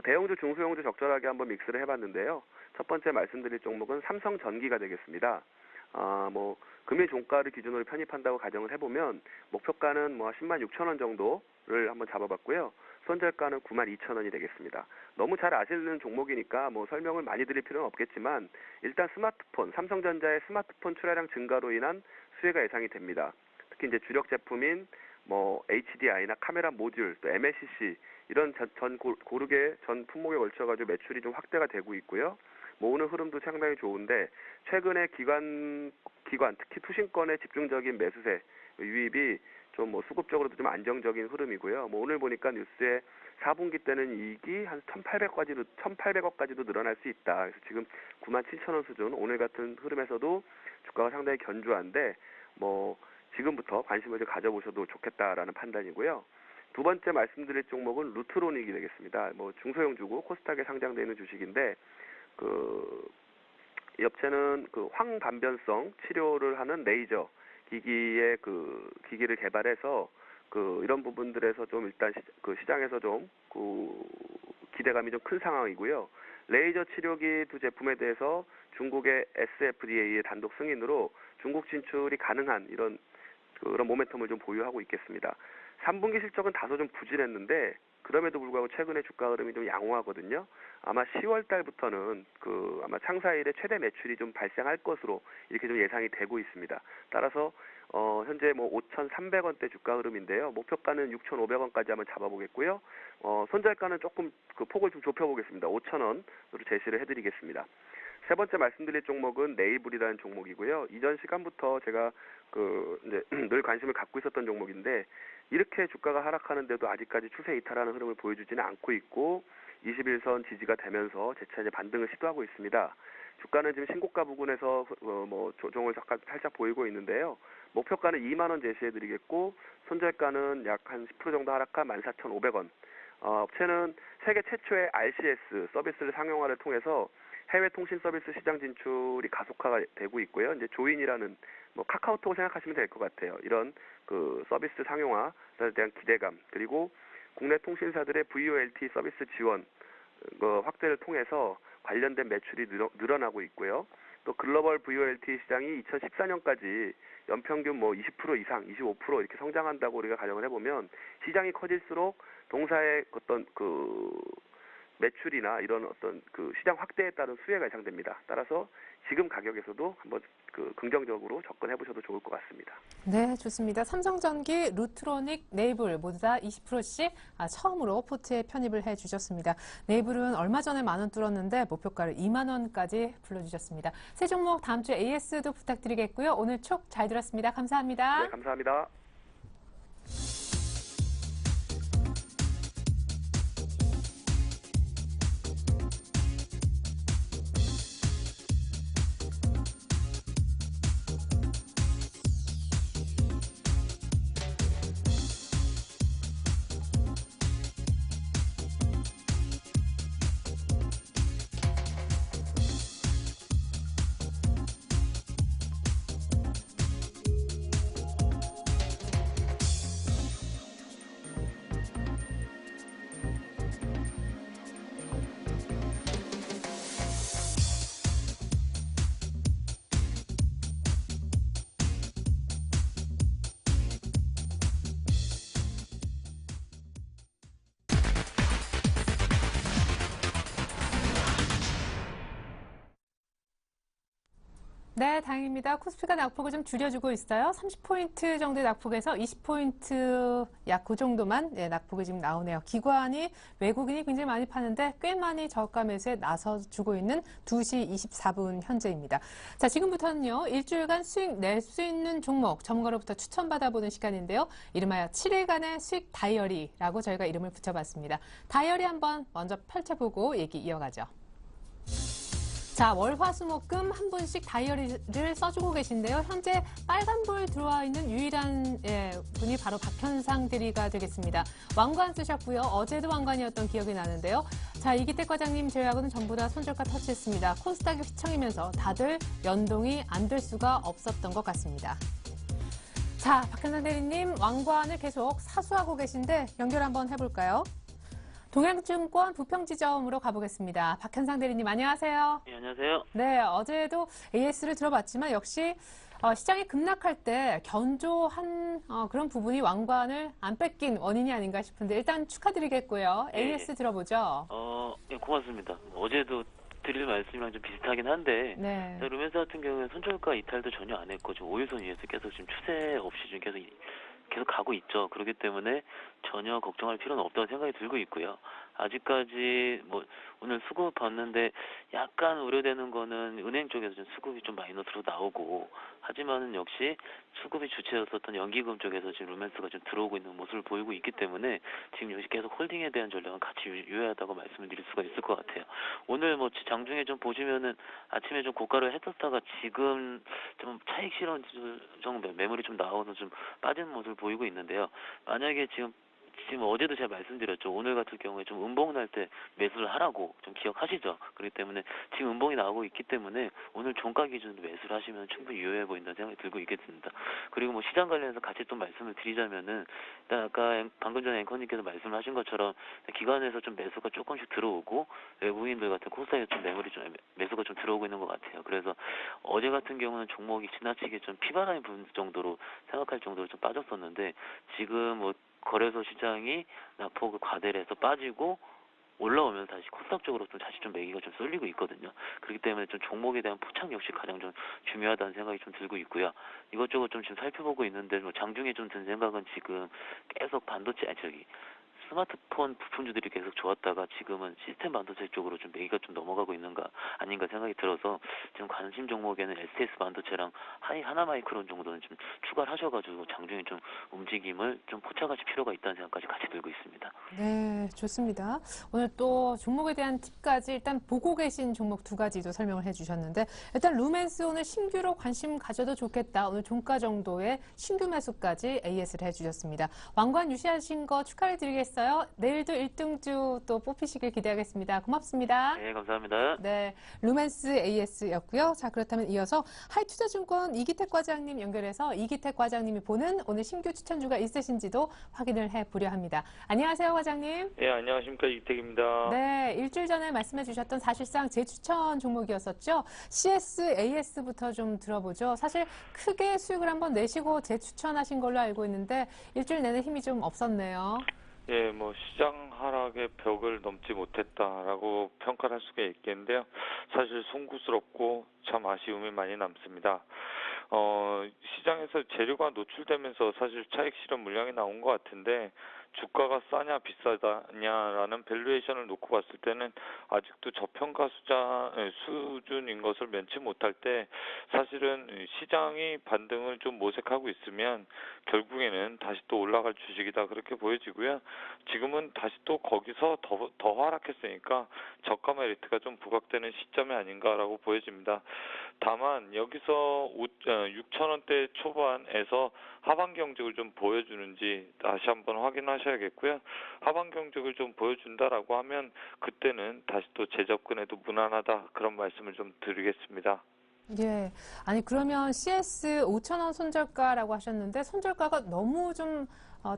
대형주, 중소형주 적절하게 한번 믹스를 해봤는데요. 첫 번째 말씀드릴 종목은 삼성전기가 되겠습니다. 금일 종가를 기준으로 편입한다고 가정을 해보면 목표가는 10만 6천 원 정도를 한번 잡아봤고요. 손절가는 9만 2천 원이 되겠습니다. 너무 잘 아시는 종목이니까 설명을 많이 드릴 필요는 없겠지만, 일단 삼성전자의 스마트폰 출하량 증가로 인한 수혜가 예상이 됩니다. 특히 이제 주력 제품인 HDI나 카메라 모듈, 또 MLCC 이런 고르게 전 품목에 걸쳐가지고 매출이 좀 확대가 되고 있고요. 오늘 흐름도 상당히 좋은데, 최근에 기관 특히 투신권의 집중적인 매수세 유입이 좀 수급적으로도 좀 안정적인 흐름이고요. 오늘 보니까 뉴스에 4분기 때는 이익이 한 1,800억까지도 늘어날 수 있다. 그래서 지금 9만 7천 원 수준, 오늘 같은 흐름에서도 주가가 상당히 견조한데 지금부터 관심을 좀 가져보셔도 좋겠다라는 판단이고요. 두 번째 말씀드릴 종목은 루트로닉이 되겠습니다. 중소형주고 코스닥에 상장되어 있는 주식인데, 이 업체는 황단변성 치료를 하는 레이저 기기를 개발해서 이런 부분들에서 좀 일단 시장에서 좀 기대감이 좀 큰 상황이고요. 레이저 치료기 두 제품에 대해서 중국의 SFDA의 단독 승인으로 중국 진출이 가능한 그런 모멘텀을 좀 보유하고 있겠습니다. 3분기 실적은 다소 좀 부진했는데 그럼에도 불구하고 최근에 주가 흐름이 좀 양호하거든요. 아마 10월 달부터는 아마 창사일에 최대 매출이 좀 발생할 것으로 이렇게 좀 예상이 되고 있습니다. 따라서 현재 5,300원대 주가 흐름인데요. 목표가는 6,500원까지 한번 잡아보겠고요. 손절가는 조금 폭을 좀 좁혀보겠습니다. 5,000원으로 제시를 해드리겠습니다. 세 번째 말씀드릴 종목은 네이블이라는 종목이고요. 이전 시간부터 제가 이제 늘 관심을 갖고 있었던 종목인데, 이렇게 주가가 하락하는데도 아직까지 추세 이탈하는 흐름을 보여주지는 않고 있고 21선 지지가 되면서 재차 이제 반등을 시도하고 있습니다. 주가는 지금 신고가 부근에서 조정을 살짝 보이고 있는데요. 목표가는 2만 원 제시해드리겠고, 손절가는 약 한 10% 정도 하락한 14,500원. 업체는 세계 최초의 RCS 서비스를 상용화를 통해서 해외 통신 서비스 시장 진출이 가속화가 되고 있고요. 이제 조인이라는 카카오톡을 생각하시면 될 것 같아요. 이런 서비스 상용화에 대한 기대감, 그리고 국내 통신사들의 VoLT 서비스 지원 확대를 통해서 관련된 매출이 늘어나고 있고요. 또 글로벌 VoLT 시장이 2014년까지 연평균 20% 이상, 25% 이렇게 성장한다고 우리가 가정을 해보면, 시장이 커질수록 동사의 어떤 매출이나 이런 어떤 시장 확대에 따른 수혜가 예상됩니다. 따라서 지금 가격에서도 한번 긍정적으로 접근해 보셔도 좋을 것 같습니다. 네, 좋습니다. 삼성전기, 루트로닉, 네이블 모두 다 20%씩 처음으로 포트에 편입을 해주셨습니다. 네이블은 얼마 전에 10,000원 뚫었는데 목표가를 2만 원까지 불러주셨습니다. 새 종목 다음 주에 AS도 부탁드리겠고요. 오늘 촉 잘 들었습니다. 감사합니다. 네, 감사합니다. 네, 다행입니다. 코스피가 낙폭을 좀 줄여주고 있어요. 30포인트 정도의 낙폭에서 20포인트 약 그 정도만 낙폭이 지금 나오네요. 기관이 외국인이 굉장히 많이 파는데 꽤 많이 저가 매수에 나서주고 있는 2시 24분 현재입니다. 자, 지금부터는요. 일주일간 수익 낼 수 있는 종목 전문가로부터 추천받아보는 시간인데요. 이름하여 7일간의 수익 다이어리라고 저희가 이름을 붙여봤습니다. 다이어리 한번 먼저 펼쳐보고 얘기 이어가죠. 자, 월화수목금 한 분씩 다이어리를 써주고 계신데요. 현재 빨간불 들어와 있는 유일한 분이 바로 박현상 대리가 되겠습니다. 왕관 쓰셨고요. 어제도 왕관이었던 기억이 나는데요. 자, 이기택 과장님 제외하고는 전부 다 손절가 터치했습니다. 코스닥이 휘청이면서 다들 연동이 안 될 수가 없었던 것 같습니다. 자, 박현상 대리님 왕관을 계속 사수하고 계신데 연결 한번 해볼까요? 동양증권 부평지점으로 가보겠습니다. 박현상 대리님 안녕하세요. 네, 안녕하세요. 네, 어제도 AS를 들어봤지만 역시 시장이 급락할 때 견조한 그런 부분이 왕관을 안 뺏긴 원인이 아닌가 싶은데 일단 축하드리겠고요. AS 들어보죠. 예, 고맙습니다. 어제도 드릴 말씀이랑 좀 비슷하긴 한데 네. 루멘스 같은 경우는 손절가 이탈도 전혀 안 했고 지금 5일선 위에서 계속 지금 추세 없이 지금 계속 가고 있죠. 그렇기 때문에 전혀 걱정할 필요는 없다고 생각이 들고 있고요. 아직까지 뭐 오늘 수급 봤는데 약간 우려되는 거는 은행 쪽에서 좀 수급이 좀 마이너스로 나오고 하지만은 역시 수급이 주체였었던 연기금 쪽에서 지금 루멘스가 좀 들어오고 있는 모습을 보이고 있기 때문에 지금 역시 계속 홀딩에 대한 전략은 같이 유효하다고 말씀을 드릴 수가 있을 것 같아요. 오늘 뭐 장중에 좀 보시면은 아침에 좀 고가를 했었다가 지금 좀 차익 실현 정도 매물이 좀 나와서 좀 빠지는 모습을 보이고 있는데요. 만약에 지금 어제도 제가 말씀드렸죠. 오늘 같은 경우에 좀 음봉 날 때 매수를 하라고 좀 기억하시죠. 그렇기 때문에 지금 음봉이 나오고 있기 때문에 오늘 종가 기준으로 매수를 하시면 충분히 유효해 보인다는 생각이 들고 있겠습니다. 그리고 뭐 시장 관련해서 같이 좀 말씀을 드리자면은 아까 방금 전에 앵커님께서 말씀하신 것처럼 기관에서 좀 매수가 조금씩 들어오고 외국인들 같은 코스닥에 좀 매수가 좀 들어오고 있는 것 같아요. 그래서 어제 같은 경우는 종목이 지나치게 좀 피바람이 부는 정도로 생각할 정도로 좀 빠졌었는데 지금 뭐 거래소 시장이 낙폭을 과대를 해서 빠지고 올라오면서 다시 코스닥 쪽으로 좀 다시 좀 매기가 좀 쏠리고 있거든요. 그렇기 때문에 좀 종목에 대한 포착 역시 가장 좀 중요하다는 생각이 좀 들고 있고요. 이것저것 좀 지금 살펴보고 있는데 뭐 장중에 좀 든 생각은 지금 계속 스마트폰 부품주들이 계속 좋았다가 지금은 시스템 반도체 쪽으로 좀 매기가 좀 넘어가고 있는가 아닌가 생각이 들어서 지금 관심 종목에는 STS 반도체랑 하나마이크론 정도는 좀 추가를 하셔가지고 장중에 좀 움직임을 좀 포착하실 필요가 있다는 생각까지 같이 들고 있습니다. 네, 좋습니다. 오늘 또 종목에 대한 팁까지 일단 보고 계신 종목 두 가지도 설명을 해주셨는데 일단 루멘스 오늘 신규로 관심 가져도 좋겠다. 오늘 종가 정도의 신규 매수까지 AS를 해주셨습니다. 왕관 유지하신 거 축하를 드리겠습니다. 내일도 1등주 또 뽑히시길 기대하겠습니다. 고맙습니다. 네, 감사합니다. 네, 루멘스 AS였고요. 자, 그렇다면 이어서 하이투자증권 이기택 과장님 연결해서 이기택 과장님이 보는 오늘 신규 추천주가 있으신지도 확인을 해보려 합니다. 안녕하세요, 과장님. 네, 안녕하십니까. 이기택입니다. 네, 일주일 전에 말씀해 주셨던 사실상 제 추천 종목이었었죠. CSAS부터 좀 들어보죠. 사실 크게 수익을 한번 내시고 재추천하신 걸로 알고 있는데 일주일 내내 힘이 좀 없었네요. 예, 뭐 시장 하락의 벽을 넘지 못했다라고 평가를 할 수가 있겠는데요. 사실 송구스럽고 참 아쉬움이 많이 남습니다. 시장에서 재료가 노출되면서 사실 차익 실현 물량이 나온 것 같은데 주가가 싸냐 비싸냐라는 밸류에이션을 놓고 봤을 때는 아직도 저평가 수준인 것을 면치 못할 때 사실은 시장이 반등을 좀 모색하고 있으면 결국에는 다시 또 올라갈 주식이다 그렇게 보여지고요. 지금은 다시 또 거기서 더 하락했으니까 저가 메리트가 좀 부각되는 시점이 아닌가라고 보여집니다. 다만 여기서 6,000원대 초반에서 하방 경직을 좀 보여주는지 다시 한번 확인하셔야겠고요. 하방 경직을 좀 보여준다라고 하면 그때는 다시 또 재접근해도 무난하다 그런 말씀을 좀 드리겠습니다. 예. 아니 그러면 CS 5,000원 손절가라고 하셨는데 손절가가 너무 좀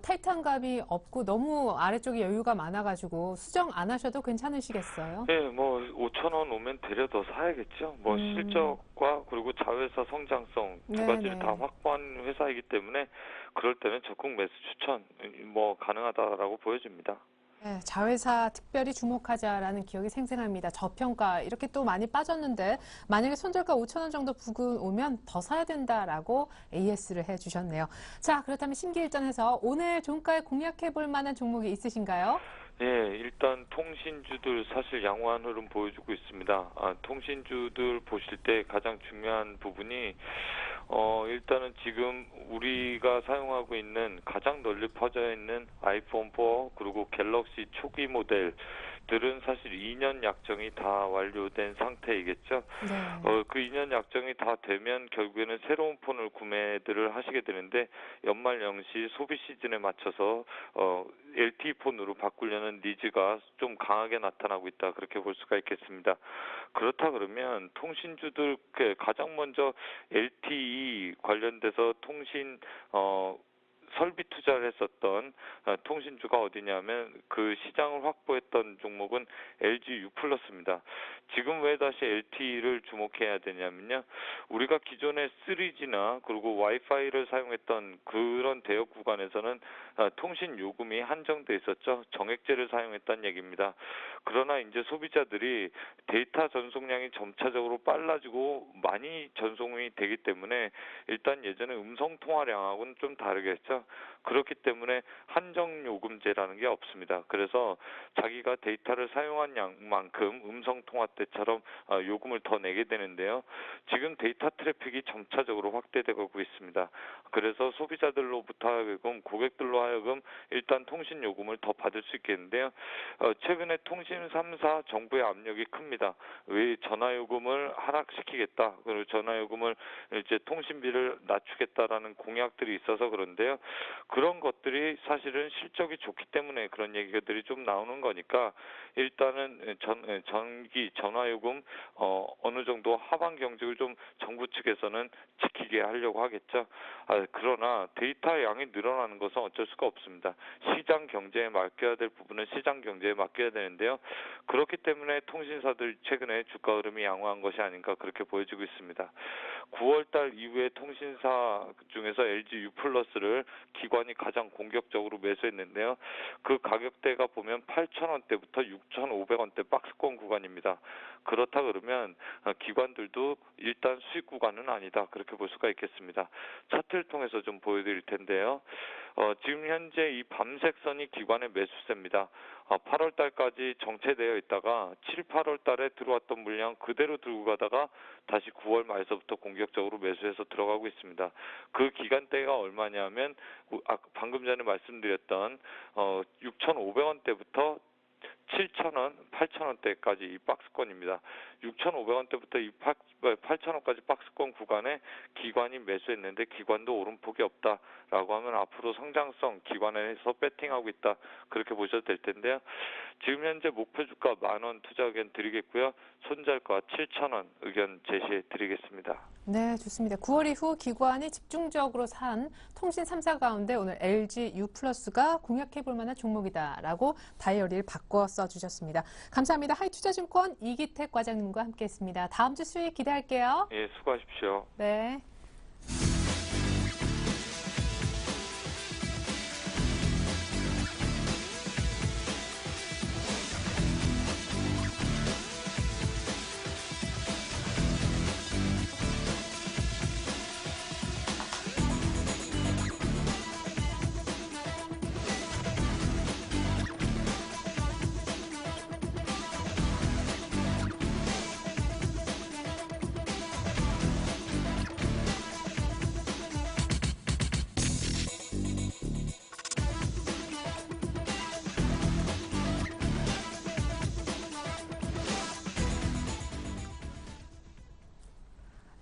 타이트한 감이 없고 너무 아래쪽에 여유가 많아가지고 수정 안 하셔도 괜찮으시겠어요? 네, 뭐 5,000원 오면 되려 더 사야겠죠. 뭐 실적과 그리고 자회사 성장성 두 가지를 다 확보한 회사이기 때문에 그럴 때는 적극 매수 추천 뭐 가능하다라고 보여집니다. 네, 자회사 특별히 주목하자라는 기억이 생생합니다. 저평가 이렇게 또 많이 빠졌는데 만약에 손절가 5천 원 정도 부근 오면 더 사야 된다라고 AS를 해주셨네요. 자, 그렇다면 심기일전해서 오늘 종가에 공략해볼 만한 종목이 있으신가요? 네, 일단 통신주들 사실 양호한 흐름 보여주고 있습니다. 통신주들 보실 때 가장 중요한 부분이 일단은 지금 우리가 사용하고 있는 가장 널리 퍼져 있는 아이폰 4 그리고 갤럭시 초기 모델들은 사실 2년 약정이 다 완료된 상태이겠죠. 네. 그 2년 약정이 다 되면 결국에는 새로운 폰을 구매들을 하시게 되는데 연말 연시 소비 시즌에 맞춰서 LTE 폰으로 바꾸려는 니즈가 좀 강하게 나타나고 있다 그렇게 볼 수가 있겠습니다. 그렇다 그러면 통신주들 가장 먼저 LTE 관련돼서 통신 설비 투자를 했었던 통신주가 어디냐면 그 시장을 확보했던 종목은 LG U+입니다. 지금 왜 다시 LTE를 주목해야 되냐면요. 우리가 기존에 3G나 그리고 와이파이를 사용했던 그런 대역 구간에서는 통신 요금이 한정돼 있었죠. 정액제를 사용했다는 얘기입니다. 그러나 이제 소비자들이 데이터 전송량이 점차적으로 빨라지고 많이 전송이 되기 때문에 일단 예전에 음성 통화량하고는 좀 다르겠죠. 그렇기 때문에 한정 요금제라는 게 없습니다. 그래서 자기가 데이터를 사용한 양만큼 음성 통화 때처럼 요금을 더 내게 되는데요. 지금 데이터 트래픽이 점차적으로 확대되고 있습니다. 그래서 소비자들로부터 하여금 고객들로 하여금 일단 통신 요금을 더 받을 수 있겠는데요. 최근에 통신 3사 정부의 압력이 큽니다. 왜 전화 요금을 하락시키겠다. 그리고 전화 요금을 이제 통신비를 낮추겠다라는 공약들이 있어서 그런데요. 그런 것들이 사실은 실적이 좋기 때문에 그런 얘기들이 좀 나오는 거니까 일단은 전기 전화요금 어느 정도 하방 경직을 좀 정부 측에서는 지키게 하려고 하겠죠. 그러나 데이터 양이 늘어나는 것은 어쩔 수가 없습니다. 시장 경제에 맡겨야 될 부분은 시장 경제에 맡겨야 되는데요. 그렇기 때문에 통신사들 최근에 주가 흐름이 양호한 것이 아닌가 그렇게 보여지고 있습니다. 9월달 이후에 통신사 중에서 LG U+를 기관이 가장 공격적으로 매수했는데요. 그 가격대가 보면 8,000원대부터 6,500원대 박스권 구간입니다. 그렇다 그러면 기관들도 일단 수익 구간은 아니다 그렇게 볼 수가 있겠습니다. 차트를 통해서 좀 보여드릴 텐데요. 지금 현재 이 밤색 선이 기관의 매수세입니다. 8월 달까지 정체되어 있다가 7, 8월 달에 들어왔던 물량 그대로 들고 가다가 다시 9월 말서부터 공격적으로 매수해서 들어가고 있습니다. 그 기간대가 얼마냐면 방금 전에 말씀드렸던 6,500원대부터 7,000원, 8,000원대까지 이 박스권입니다. 6,500원대부터 이 8,000원까지 박스권 구간에 기관이 매수했는데 기관도 오름폭이 없다라고 하면 앞으로 성장성 기관에서 배팅하고 있다 그렇게 보셔도 될 텐데요. 지금 현재 목표 주가 10,000원 투자 의견 드리겠고요. 손절가 7,000원 의견 제시해 드리겠습니다. 네, 좋습니다. 9월 이후 기관이 집중적으로 산 통신 3사 가운데 오늘 LG U+가 공략해볼 만한 종목이다라고 다이어리를 바꿔 써주셨습니다. 감사합니다. 하이투자증권 이기택 과장님과 함께했습니다. 다음 주 수익 기대할게요. 예, 수고하십시오. 네.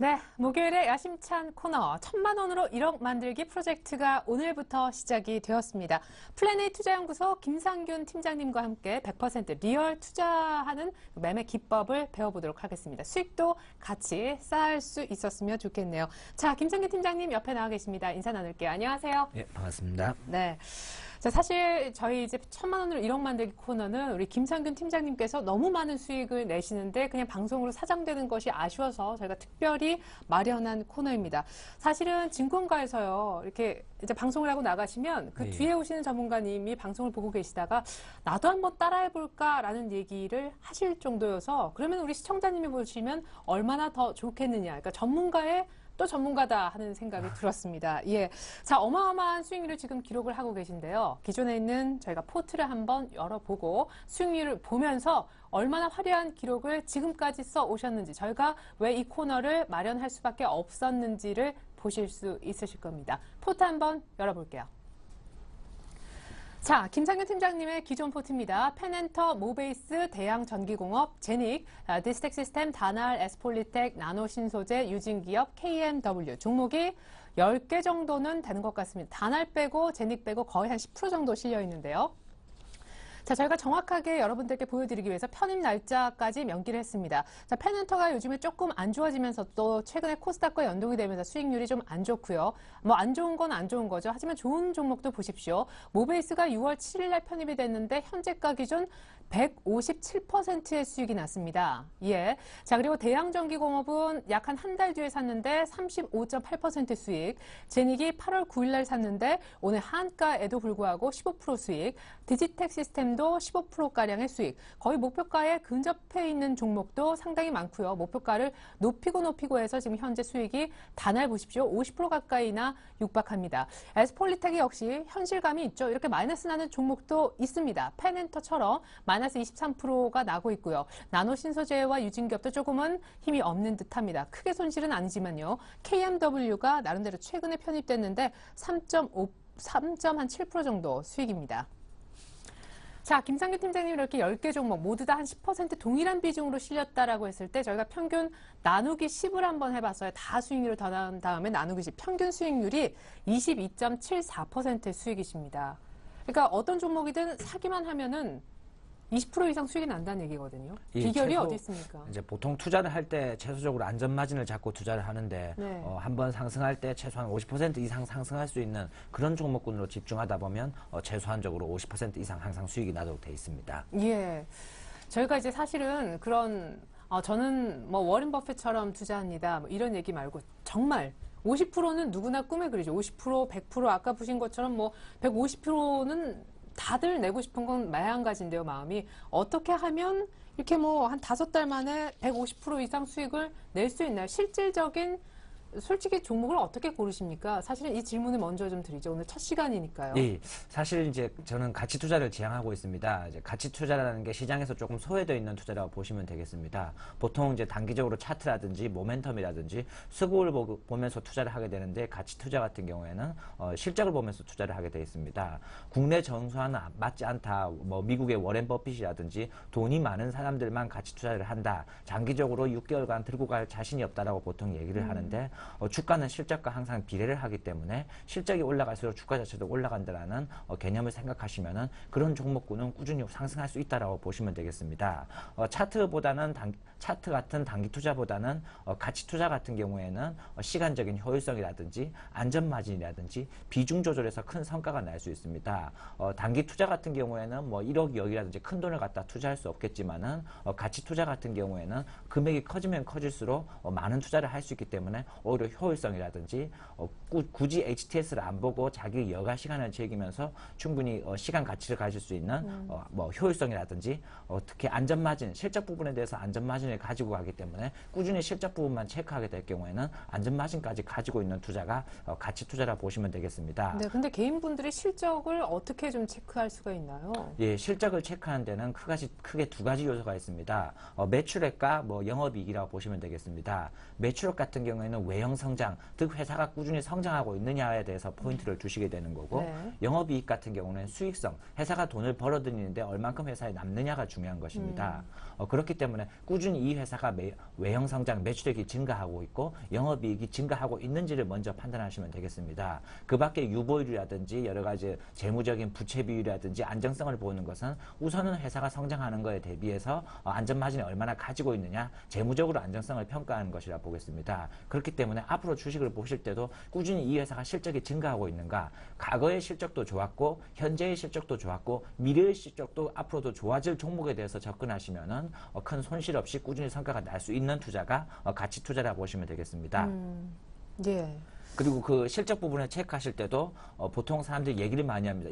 네, 목요일에 야심찬 코너 1,000만 원으로 1억 만들기 프로젝트가 오늘부터 시작이 되었습니다. 플래닛 투자연구소 김상균 팀장님과 함께 100% 리얼 투자하는 매매 기법을 배워보도록 하겠습니다. 수익도 같이 쌓을 수 있었으면 좋겠네요. 자, 김상균 팀장님 옆에 나와 계십니다. 인사 나눌게요. 안녕하세요. 예, 반갑습니다. 네. 자, 사실 저희 이제 1,000만 원으로 1억 만들기 코너는 우리 김상균 팀장님께서 너무 많은 수익을 내시는데 그냥 방송으로 사장되는 것이 아쉬워서 저희가 특별히 마련한 코너입니다. 사실은 증권가에서요, 이렇게 이제 방송을 하고 나가시면 그 네. 뒤에 오시는 전문가님이 방송을 보고 계시다가 나도 한번 따라해볼까라는 얘기를 하실 정도여서 그러면 우리 시청자님이 보시면 얼마나 더 좋겠느냐. 그러니까 전문가의 또 전문가다 하는 생각이 들었습니다. 예. 자, 어마어마한 수익률을 지금 기록을 하고 계신데요. 기존에 있는 저희가 포트를 한번 열어보고 수익률을 보면서 얼마나 화려한 기록을 지금까지 써 오셨는지, 저희가 왜 이 코너를 마련할 수밖에 없었는지를 보실 수 있으실 겁니다. 포트 한번 열어볼게요. 자, 김상균 팀장님의 기존 포트입니다. 펜엔터, 모베이스, 대양전기공업, 제닉, 디스텍 시스템, 다날, 에스폴리텍, 나노신소재, 유진기업, KMW 종목이 10개 정도는 되는 것 같습니다. 다날 빼고 제닉 빼고 거의 한 10% 정도 실려 있는데요. 자, 저희가 정확하게 여러분들께 보여드리기 위해서 편입 날짜까지 명기를 했습니다. 자, 펜엔터가 요즘에 조금 안 좋아지면서 또 최근에 코스닥과 연동이 되면서 수익률이 좀 안 좋고요. 뭐 안 좋은 건 안 좋은 거죠. 하지만 좋은 종목도 보십시오. 모베이스가 6월 7일 날 편입이 됐는데 현재가 기준 157%의 수익이 났습니다. 예. 자, 그리고 대양전기공업은 약 한 달 뒤에 샀는데 35.8% 수익. 제닉이 8월 9일 날 샀는데 오늘 한가에도 불구하고 15% 수익. 디지텍 시스템도 15%가량의 수익. 거의 목표가에 근접해 있는 종목도 상당히 많고요. 목표가를 높이고 해서 지금 현재 수익이 다날 보십시오. 50% 가까이나 육박합니다. 에스폴리텍이 역시 현실감이 있죠. 이렇게 마이너스 나는 종목도 있습니다. 펜엔터처럼 마이너스 23%가 나고 있고요. 나노신소재와 유진기업도 조금은 힘이 없는 듯합니다. 크게 손실은 아니지만요. KMW가 나름대로 최근에 편입됐는데 3.7% 정도 수익입니다. 자, 김상규 팀장님 이렇게 10개 종목 모두 다 한 10% 동일한 비중으로 실렸다라고 했을 때 저희가 평균 나누기 10을 한번 해봤어요. 다 수익률을 더 나눈 다음에 나누기 10. 평균 수익률이 22.74%의 수익이십니다. 그러니까 어떤 종목이든 사기만 하면은 20% 이상 수익이 난다는 얘기거든요. 비결이 어디 있습니까? 이제 보통 투자를 할 때 최소적으로 안전 마진을 잡고 투자를 하는데 네. 한번 상승할 때 최소한 50% 이상 상승할 수 있는 그런 종목군으로 집중하다 보면 최소한적으로 50% 이상 항상 수익이 나도록 돼 있습니다. 예. 저희가 이제 사실은 그런 저는 뭐 워렌 버핏처럼 투자합니다. 뭐 이런 얘기 말고 정말 50%는 누구나 꿈에 그리죠. 50%, 100% 아까 보신 것처럼 뭐 150%는 다들 내고 싶은 건 마찬가지인데요, 마음이. 어떻게 하면 이렇게 뭐 한 5달 만에 150% 이상 수익을 낼 수 있나요? 실질적인 솔직히 종목을 어떻게 고르십니까? 사실은 이 질문을 먼저 좀 드리죠. 오늘 첫 시간이니까요. 예, 사실 이제 저는 가치 투자를 지향하고 있습니다. 이제 가치 투자라는 게 시장에서 조금 소외되어 있는 투자라고 보시면 되겠습니다. 보통 이제 단기적으로 차트라든지 모멘텀이라든지 수급을 보면서 투자를 하게 되는데 가치 투자 같은 경우에는 실적을 보면서 투자를 하게 되어 있습니다. 국내 정수와는 맞지 않다. 뭐 미국의 워렌 버핏이라든지 돈이 많은 사람들만 가치 투자를 한다. 장기적으로 6개월간 들고 갈 자신이 없다라고 보통 얘기를 하는데 주가는 실적과 항상 비례를 하기 때문에 실적이 올라갈수록 주가 자체도 올라간다라는 개념을 생각하시면은 그런 종목군은 꾸준히 상승할 수 있다라고 보시면 되겠습니다. 차트보다는 차트 같은 단기 투자보다는 가치 투자 같은 경우에는 시간적인 효율성이라든지 안전 마진이라든지 비중 조절에서 큰 성과가 날 수 있습니다. 단기 투자 같은 경우에는 뭐 1억 2억이라든지 큰 돈을 갖다 투자할 수 없겠지만은 가치 투자 같은 경우에는 금액이 커지면 커질수록 많은 투자를 할 수 있기 때문에 오히려 효율성이라든지 굳이 HTS를 안 보고 자기 여가 시간을 즐기면서 충분히 시간 가치를 가질 수 있는 뭐 효율성이라든지 특히 안전 마진, 실적 부분에 대해서 안전 마진을 가지고 가기 때문에 꾸준히 실적 부분만 체크하게 될 경우에는 안전 마진까지 가지고 있는 투자가 가치 투자라 보시면 되겠습니다. 네, 근데 개인분들이 실적을 어떻게 좀 체크할 수가 있나요? 예, 실적을 체크하는 데는 크게 두 가지 요소가 있습니다. 매출액과 뭐 영업이익이라고 보시면 되겠습니다. 매출액 같은 경우에는 외형 성장, 즉 회사가 꾸준히 성장하고 있느냐에 대해서 포인트를 두시게 되는 거고 네. 영업이익 같은 경우는 수익성, 회사가 돈을 벌어들이는데 얼만큼 회사에 남느냐가 중요한 것입니다. 그렇기 때문에 꾸준히 이 회사가 외형 성장, 매출액이 증가하고 있고 영업이익이 증가하고 있는지를 먼저 판단하시면 되겠습니다. 그 밖에 유보율이라든지 여러 가지 재무적인 부채 비율이라든지 안정성을 보는 것은 우선은 회사가 성장하는 것에 대비해서 안전 마진이 얼마나 가지고 있느냐, 재무적으로 안정성을 평가하는 것이라 보겠습니다. 그렇기 때문에 때문에 앞으로 주식을 보실 때도 꾸준히 이 회사가 실적이 증가하고 있는가, 과거의 실적도 좋았고 현재의 실적도 좋았고 미래의 실적도 앞으로도 좋아질 종목에 대해서 접근하시면은 큰 손실 없이 꾸준히 성과가 날 수 있는 투자가 가치 투자라고 보시면 되겠습니다. 예. 그리고 그 실적 부분을 체크하실 때도 보통 사람들이 얘기를 많이 합니다.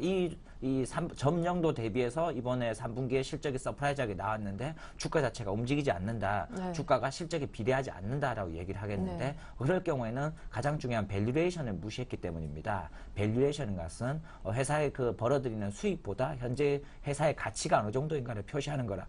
전년도 대비해서 이번에 3분기에 실적이 서프라이즈하게 나왔는데 주가 자체가 움직이지 않는다. 네. 주가가 실적에 비례하지 않는다라고 얘기를 하겠는데 네. 그럴 경우에는 가장 중요한 밸류에이션을 무시했기 때문입니다. 밸류에이션은 것은 회사의 그 벌어들이는 수익보다 현재 회사의 가치가 어느 정도인가를 표시하는 거라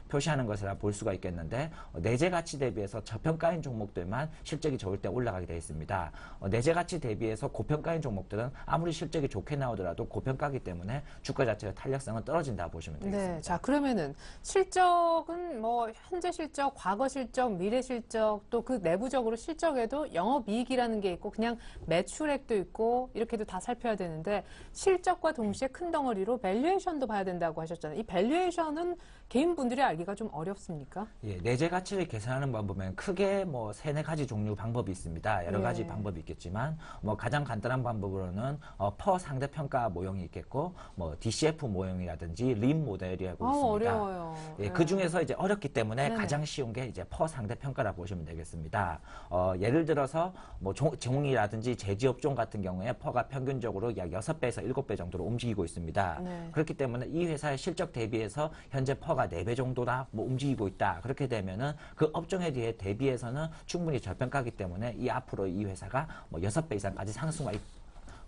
표시하는 것이라 볼 수가 있겠는데 내재 가치 대비해서 저평가인 종목들만 실적이 좋을 때 올라가게 되어 있습니다. 내재 가치 대비해서 고평가인 종목들은 아무리 실적이 좋게 나오더라도 고평가이기 때문에 주가 자체의 탄력성은 떨어진다 보시면 되겠습니다. 네, 자 그러면은 실적은 뭐 현재 실적, 과거 실적, 미래 실적 또 그 내부적으로 실적에도 영업이익이라는 게 있고 그냥 매출액도 있고 이렇게도 다 살펴야 되는데 실적과 동시에 큰 덩어리로 밸류에이션도 봐야 된다고 하셨잖아요. 이 밸류에이션은 개인분들이 알기가 좀 어렵습니까? 예, 내재 가치를 계산하는 방법은 크게 뭐 3-4가지 종류 방법이 있습니다. 여러 가지 예. 방법이 있겠지만 뭐 가장 간단한 방법으로는 퍼 상대평가 모형이 있겠고 뭐 DCF 모형이라든지 림 모델이라고 있습니다. 어려워요. 예, 네. 그 중에서 이제 어렵기 때문에 네네. 가장 쉬운 게 이제 퍼 상대평가라 보시면 되겠습니다. 예를 들어서 뭐 종이라든지 제지업종 같은 경우에 퍼가 평균적으로 약 6배에서 7배 정도로 움직이고 있습니다. 네. 그렇기 때문에 이 회사의 실적 대비해서 현재 퍼가 4배 정도나 뭐 움직이고 있다. 그렇게 되면은 그 업종에 대비해서는 충분히 저평가이기 때문에 이 앞으로 이 회사가 뭐 6배 이상까지 상승할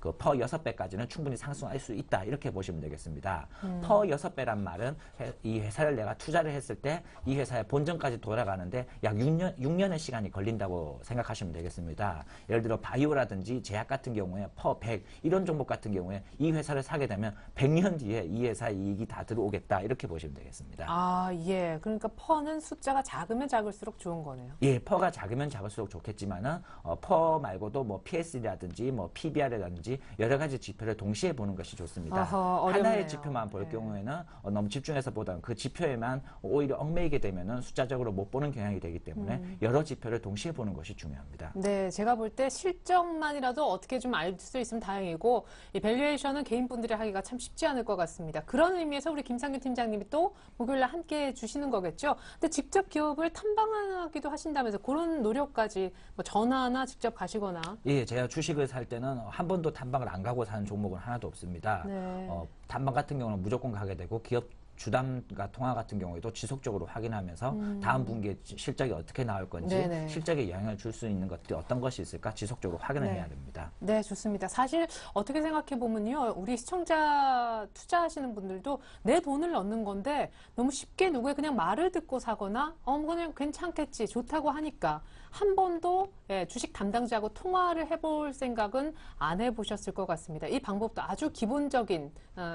그 퍼 6배까지는 충분히 상승할 수 있다. 이렇게 보시면 되겠습니다. 퍼 6배란 말은 이 회사를 내가 투자를 했을 때 이 회사의 본전까지 돌아가는데 약 6년의 시간이 걸린다고 생각하시면 되겠습니다. 예를 들어 바이오라든지 제약 같은 경우에 퍼 100 이런 종목 같은 경우에 이 회사를 사게 되면 100년 뒤에 이 회사의 이익이 다 들어오겠다. 이렇게 보시면 되겠습니다. 아, 예. 그러니까 퍼는 숫자가 작으면 작을수록 좋은 거네요. 예, 퍼가 작으면 작을수록 좋겠지만은 퍼 말고도 뭐 PS라든지 뭐 PBR이라든지 여러 가지 지표를 동시에 보는 것이 좋습니다. 어허, 어렵네요. 하나의 지표만 볼 네. 경우에는 너무 집중해서 보다는 그 지표에만 오히려 얽매이게 되면은 숫자적으로 못 보는 경향이 되기 때문에 여러 지표를 동시에 보는 것이 중요합니다. 네, 제가 볼 때 실적만이라도 어떻게 좀 알 수 있으면 다행이고 이 밸류에이션은 개인분들이 하기가 참 쉽지 않을 것 같습니다. 그런 의미에서 우리 김상균 팀장님이 또 목요일날 함께 해주시는 거겠죠. 근데 직접 기업을 탐방하기도 하신다면서 그런 노력까지 뭐 전화나 직접 가시거나. 예, 제가 주식을 살 때는 한 번도 탐방을 안 가고 사는 종목은 하나도 없습니다. 네. 탐방 같은 경우는 무조건 가게 되고 기업 주담과 통화 같은 경우에도 지속적으로 확인하면서 다음 분기에 실적이 어떻게 나올 건지 네네. 실적에 영향을 줄 수 있는 것들이 어떤 것이 있을까 지속적으로 확인을 네. 해야 됩니다. 네, 좋습니다. 사실 어떻게 생각해 보면요, 우리 시청자 투자하시는 분들도 내 돈을 넣는 건데 너무 쉽게 누구의 그냥 말을 듣고 사거나 그냥 괜찮겠지, 좋다고 하니까 한 번도 주식 담당자하고 통화를 해볼 생각은 안 해보셨을 것 같습니다. 이 방법도 아주 기본적인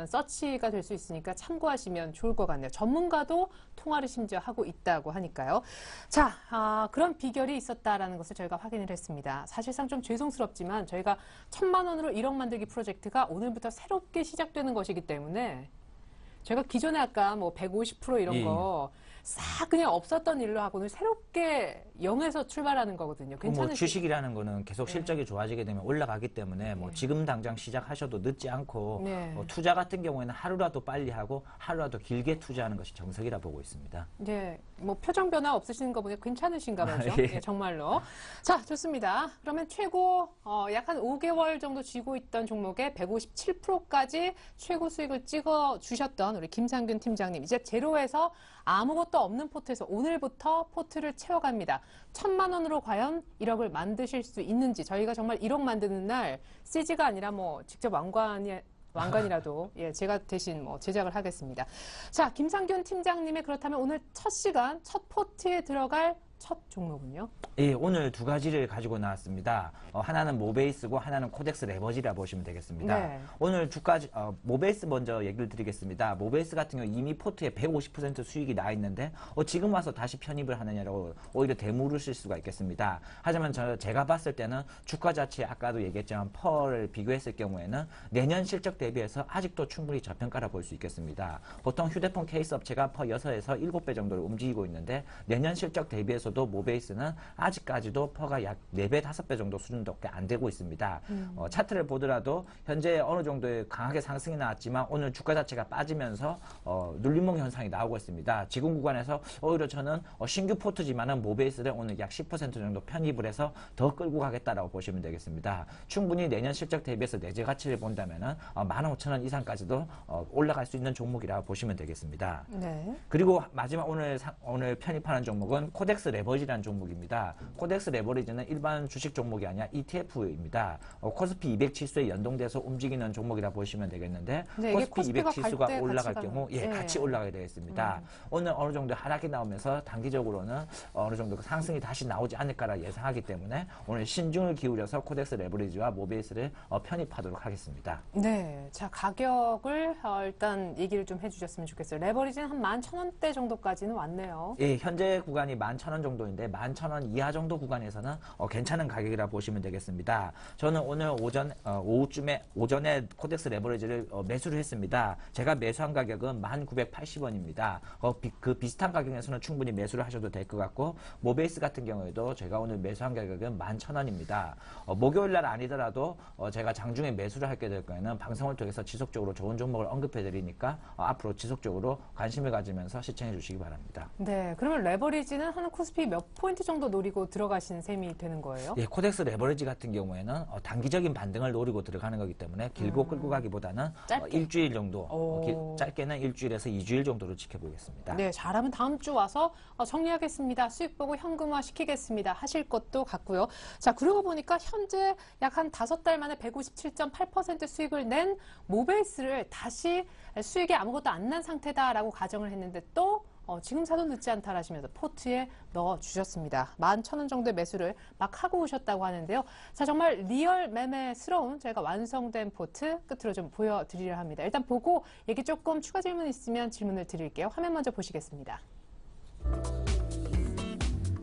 서치가 될 수 있으니까 참고하시면 좋을 것 같네요. 전문가도 통화를 심지어 하고 있다고 하니까요. 자, 그런 비결이 있었다라는 것을 저희가 확인을 했습니다. 사실상 좀 죄송스럽지만 저희가 1,000만 원으로 1억 만들기 프로젝트가 오늘부터 새롭게 시작되는 것이기 때문에 제가 기존에 아까 뭐 150% 이런 예. 거 싹 그냥 없었던 일로 하고 오늘 새롭게 0에서 출발하는 거거든요. 뭐 괜찮으시죠? 주식이라는 거는 계속 실적이 좋아지게 되면 올라가기 때문에 뭐 지금 당장 시작하셔도 늦지 않고 네. 투자 같은 경우에는 하루라도 빨리 하고 하루라도 길게 투자하는 것이 정석이라 보고 있습니다. 네, 뭐 표정 변화 없으시는 거 보니까 괜찮으신가 봐죠. 예. 네, 정말로. 자, 좋습니다. 그러면 최고 약 한 5개월 정도 쥐고 있던 종목에 157%까지 최고 수익을 찍어 주셨던 우리 김상균 팀장님. 이제 제로에서 아무것도 없는 포트에서 오늘부터 포트를 채워갑니다. 1,000만 원으로 과연 1억을 만드실 수 있는지 저희가 정말 1억 만드는 날 CG가 아니라 뭐 직접 왕관이라도 예, 제가 대신 뭐 제작을 하겠습니다. 자, 김상균 팀장님의 그렇다면 오늘 첫 시간 첫 포트에 들어갈 첫 종목은요? 예, 오늘 두 가지를 가지고 나왔습니다. 하나는 모베이스고 하나는 코덱스 레버지라 보시면 되겠습니다. 네. 오늘 모베이스 먼저 얘기를 드리겠습니다. 모베이스 같은 경우 이미 포트에 150% 수익이 나 있는데 지금 와서 다시 편입을 하느냐라고 오히려 되물으실 수가 있겠습니다. 하지만 제가 봤을 때는 주가 자체 아까도 얘기했지만 펄을 비교했을 경우에는 내년 실적 대비해서 아직도 충분히 저평가라 볼 수 있겠습니다. 보통 휴대폰 케이스 업체가 펄 6에서 7배 정도를 움직이고 있는데 내년 실적 대비해서도 있어도 모베이스는 아직까지도 퍼가 약 4배, 5배 정도 수준밖에 안 되고 있습니다. 차트를 보더라도 현재 어느 정도의 강하게 상승이 나왔지만 오늘 주가 자체가 빠지면서 눌림목 현상이 나오고 있습니다. 지금 구간에서 오히려 저는 신규 포트지만은 모베이스를 오늘 약 10% 정도 편입을 해서 더 끌고 가겠다라고 보시면 되겠습니다. 충분히 내년 실적 대비해서 내재 가치를 본다면은 15,000원 이상까지도 올라갈 수 있는 종목이라고 보시면 되겠습니다. 네. 그리고 마지막 오늘 편입하는 종목은 코덱스 레버리지라는 종목입니다. 코덱스 레버리지는 일반 주식 종목이 아니라 ETF입니다. 코스피 200 지수에 연동돼서 움직이는 종목이라 보시면 되겠는데 네, 이게 코스피 200 지수가 갈 때 올라갈 같이 경우 가는- 같이 올라가게 되겠습니다. 오늘 어느 정도 하락이 나오면서 단기적으로는 어느 정도 상승이 다시 나오지 않을까라 예상하기 때문에 오늘 신중을 기울여서 코덱스 레버리지와 모베이스를 편입하도록 하겠습니다. 네. 자, 가격을 일단 얘기를 좀 해주셨으면 좋겠어요. 레버리지는 한 11,000원대 정도까지는 왔네요. 예, 현재 구간이 11,000원 정도인데 11,000원 이하 정도 구간에서는 괜찮은 가격이라 보시면 되겠습니다. 저는 오늘 오전에 코덱스 레버리지를 매수를 했습니다. 제가 매수한 가격은 1,980원입니다. 그 비슷한 가격에서는 충분히 매수를 하셔도 될 것 같고 모베이스 같은 경우에도 제가 오늘 매수한 가격은 11,000원입니다. 목요일 날 아니더라도 제가 장중에 매수를 하게 될 거에는 방송을 통해서 지속적으로 좋은 종목을 언급해 드리니까 앞으로 지속적으로 관심을 가지면서 시청해 주시기 바랍니다. 네. 그러면 레버리지는 한 코스피 몇 포인트 정도 노리고 들어가신 셈이 되는 거예요? 예, 코덱스 레버리지 같은 경우에는 단기적인 반등을 노리고 들어가는 거기 때문에 길고 끌고 가기보다는 짧게? 일주일 정도, 오. 짧게는 일주일에서 2주일 정도로 지켜보겠습니다. 네, 잘하면 다음 주 와서 정리하겠습니다. 수익 보고 현금화 시키겠습니다. 하실 것도 같고요. 자, 그러고 보니까 현재 약 한 5달 만에 157.8% 수익을 낸 모베이스를 다시 수익이 아무것도 안 난 상태다라고 가정을 했는데 또 지금 사도 늦지 않다 하시면서 포트에 넣어주셨습니다. 11,000원 정도의 매수를 막 하고 오셨다고 하는데요. 자, 정말 리얼 매매스러운 저희가 완성된 포트 끝으로 좀 보여드리려 합니다. 일단 보고 얘기 조금 추가 질문 있으면 질문을 드릴게요. 화면 먼저 보시겠습니다.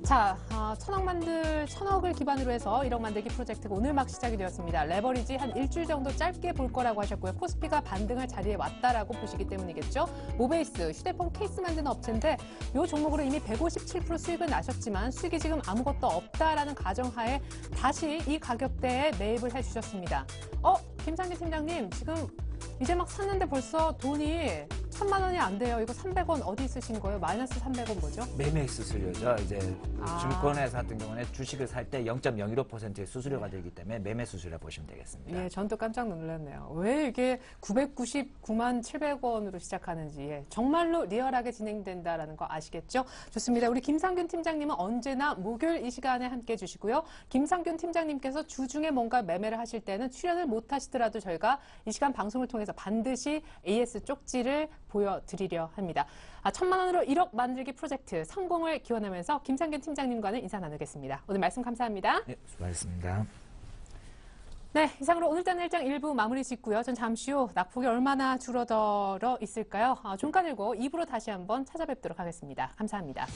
자, 1,000억을 기반으로 해서 1억 만들기 프로젝트가 오늘 막 시작이 되었습니다. 레버리지 한 일주일 정도 짧게 볼 거라고 하셨고요. 코스피가 반등할 자리에 왔다라고 보시기 때문이겠죠. 모베이스, 휴대폰 케이스 만드는 업체인데 이 종목으로 이미 157% 수익을 나셨지만 수익이 지금 아무것도 없다라는 가정하에 다시 이 가격대에 매입을 해주셨습니다. 김상기 팀장님, 지금 이제 막 샀는데 벌써 돈이 1,000만 원이 안 돼요. 이거 300원 어디 쓰신 거예요? 마이너스 300원 뭐죠? 매매 수수료죠. 이제 증권회사 같은 경우는 주식을 살 때 0.015%의 수수료가 되기 때문에 매매 수수료 보시면 되겠습니다. 예, 전 또 깜짝 놀랐네요. 왜 이게 999만 700원으로 시작하는지 정말로 리얼하게 진행된다라는 거 아시겠죠? 좋습니다. 우리 김상균 팀장님은 언제나 목요일 이 시간에 함께해 주시고요. 김상균 팀장님께서 주중에 뭔가 매매를 하실 때는 출연을 못 하시더라도 저희가 이 시간 방송을 통해서 반드시 AS 쪽지를 보여드리려 합니다. 1,000만 원으로 1억 만들기 프로젝트 성공을 기원하면서 김상균 팀장님과는 인사 나누겠습니다. 오늘 말씀 감사합니다. 네, 수고하셨습니다. 네, 이상으로 오늘자는 일장 1부 마무리 짓고요. 전 잠시 후 낙폭이 얼마나 줄어들어 있을까요? 종가 들고 2부로 다시 한번 찾아뵙도록 하겠습니다. 감사합니다.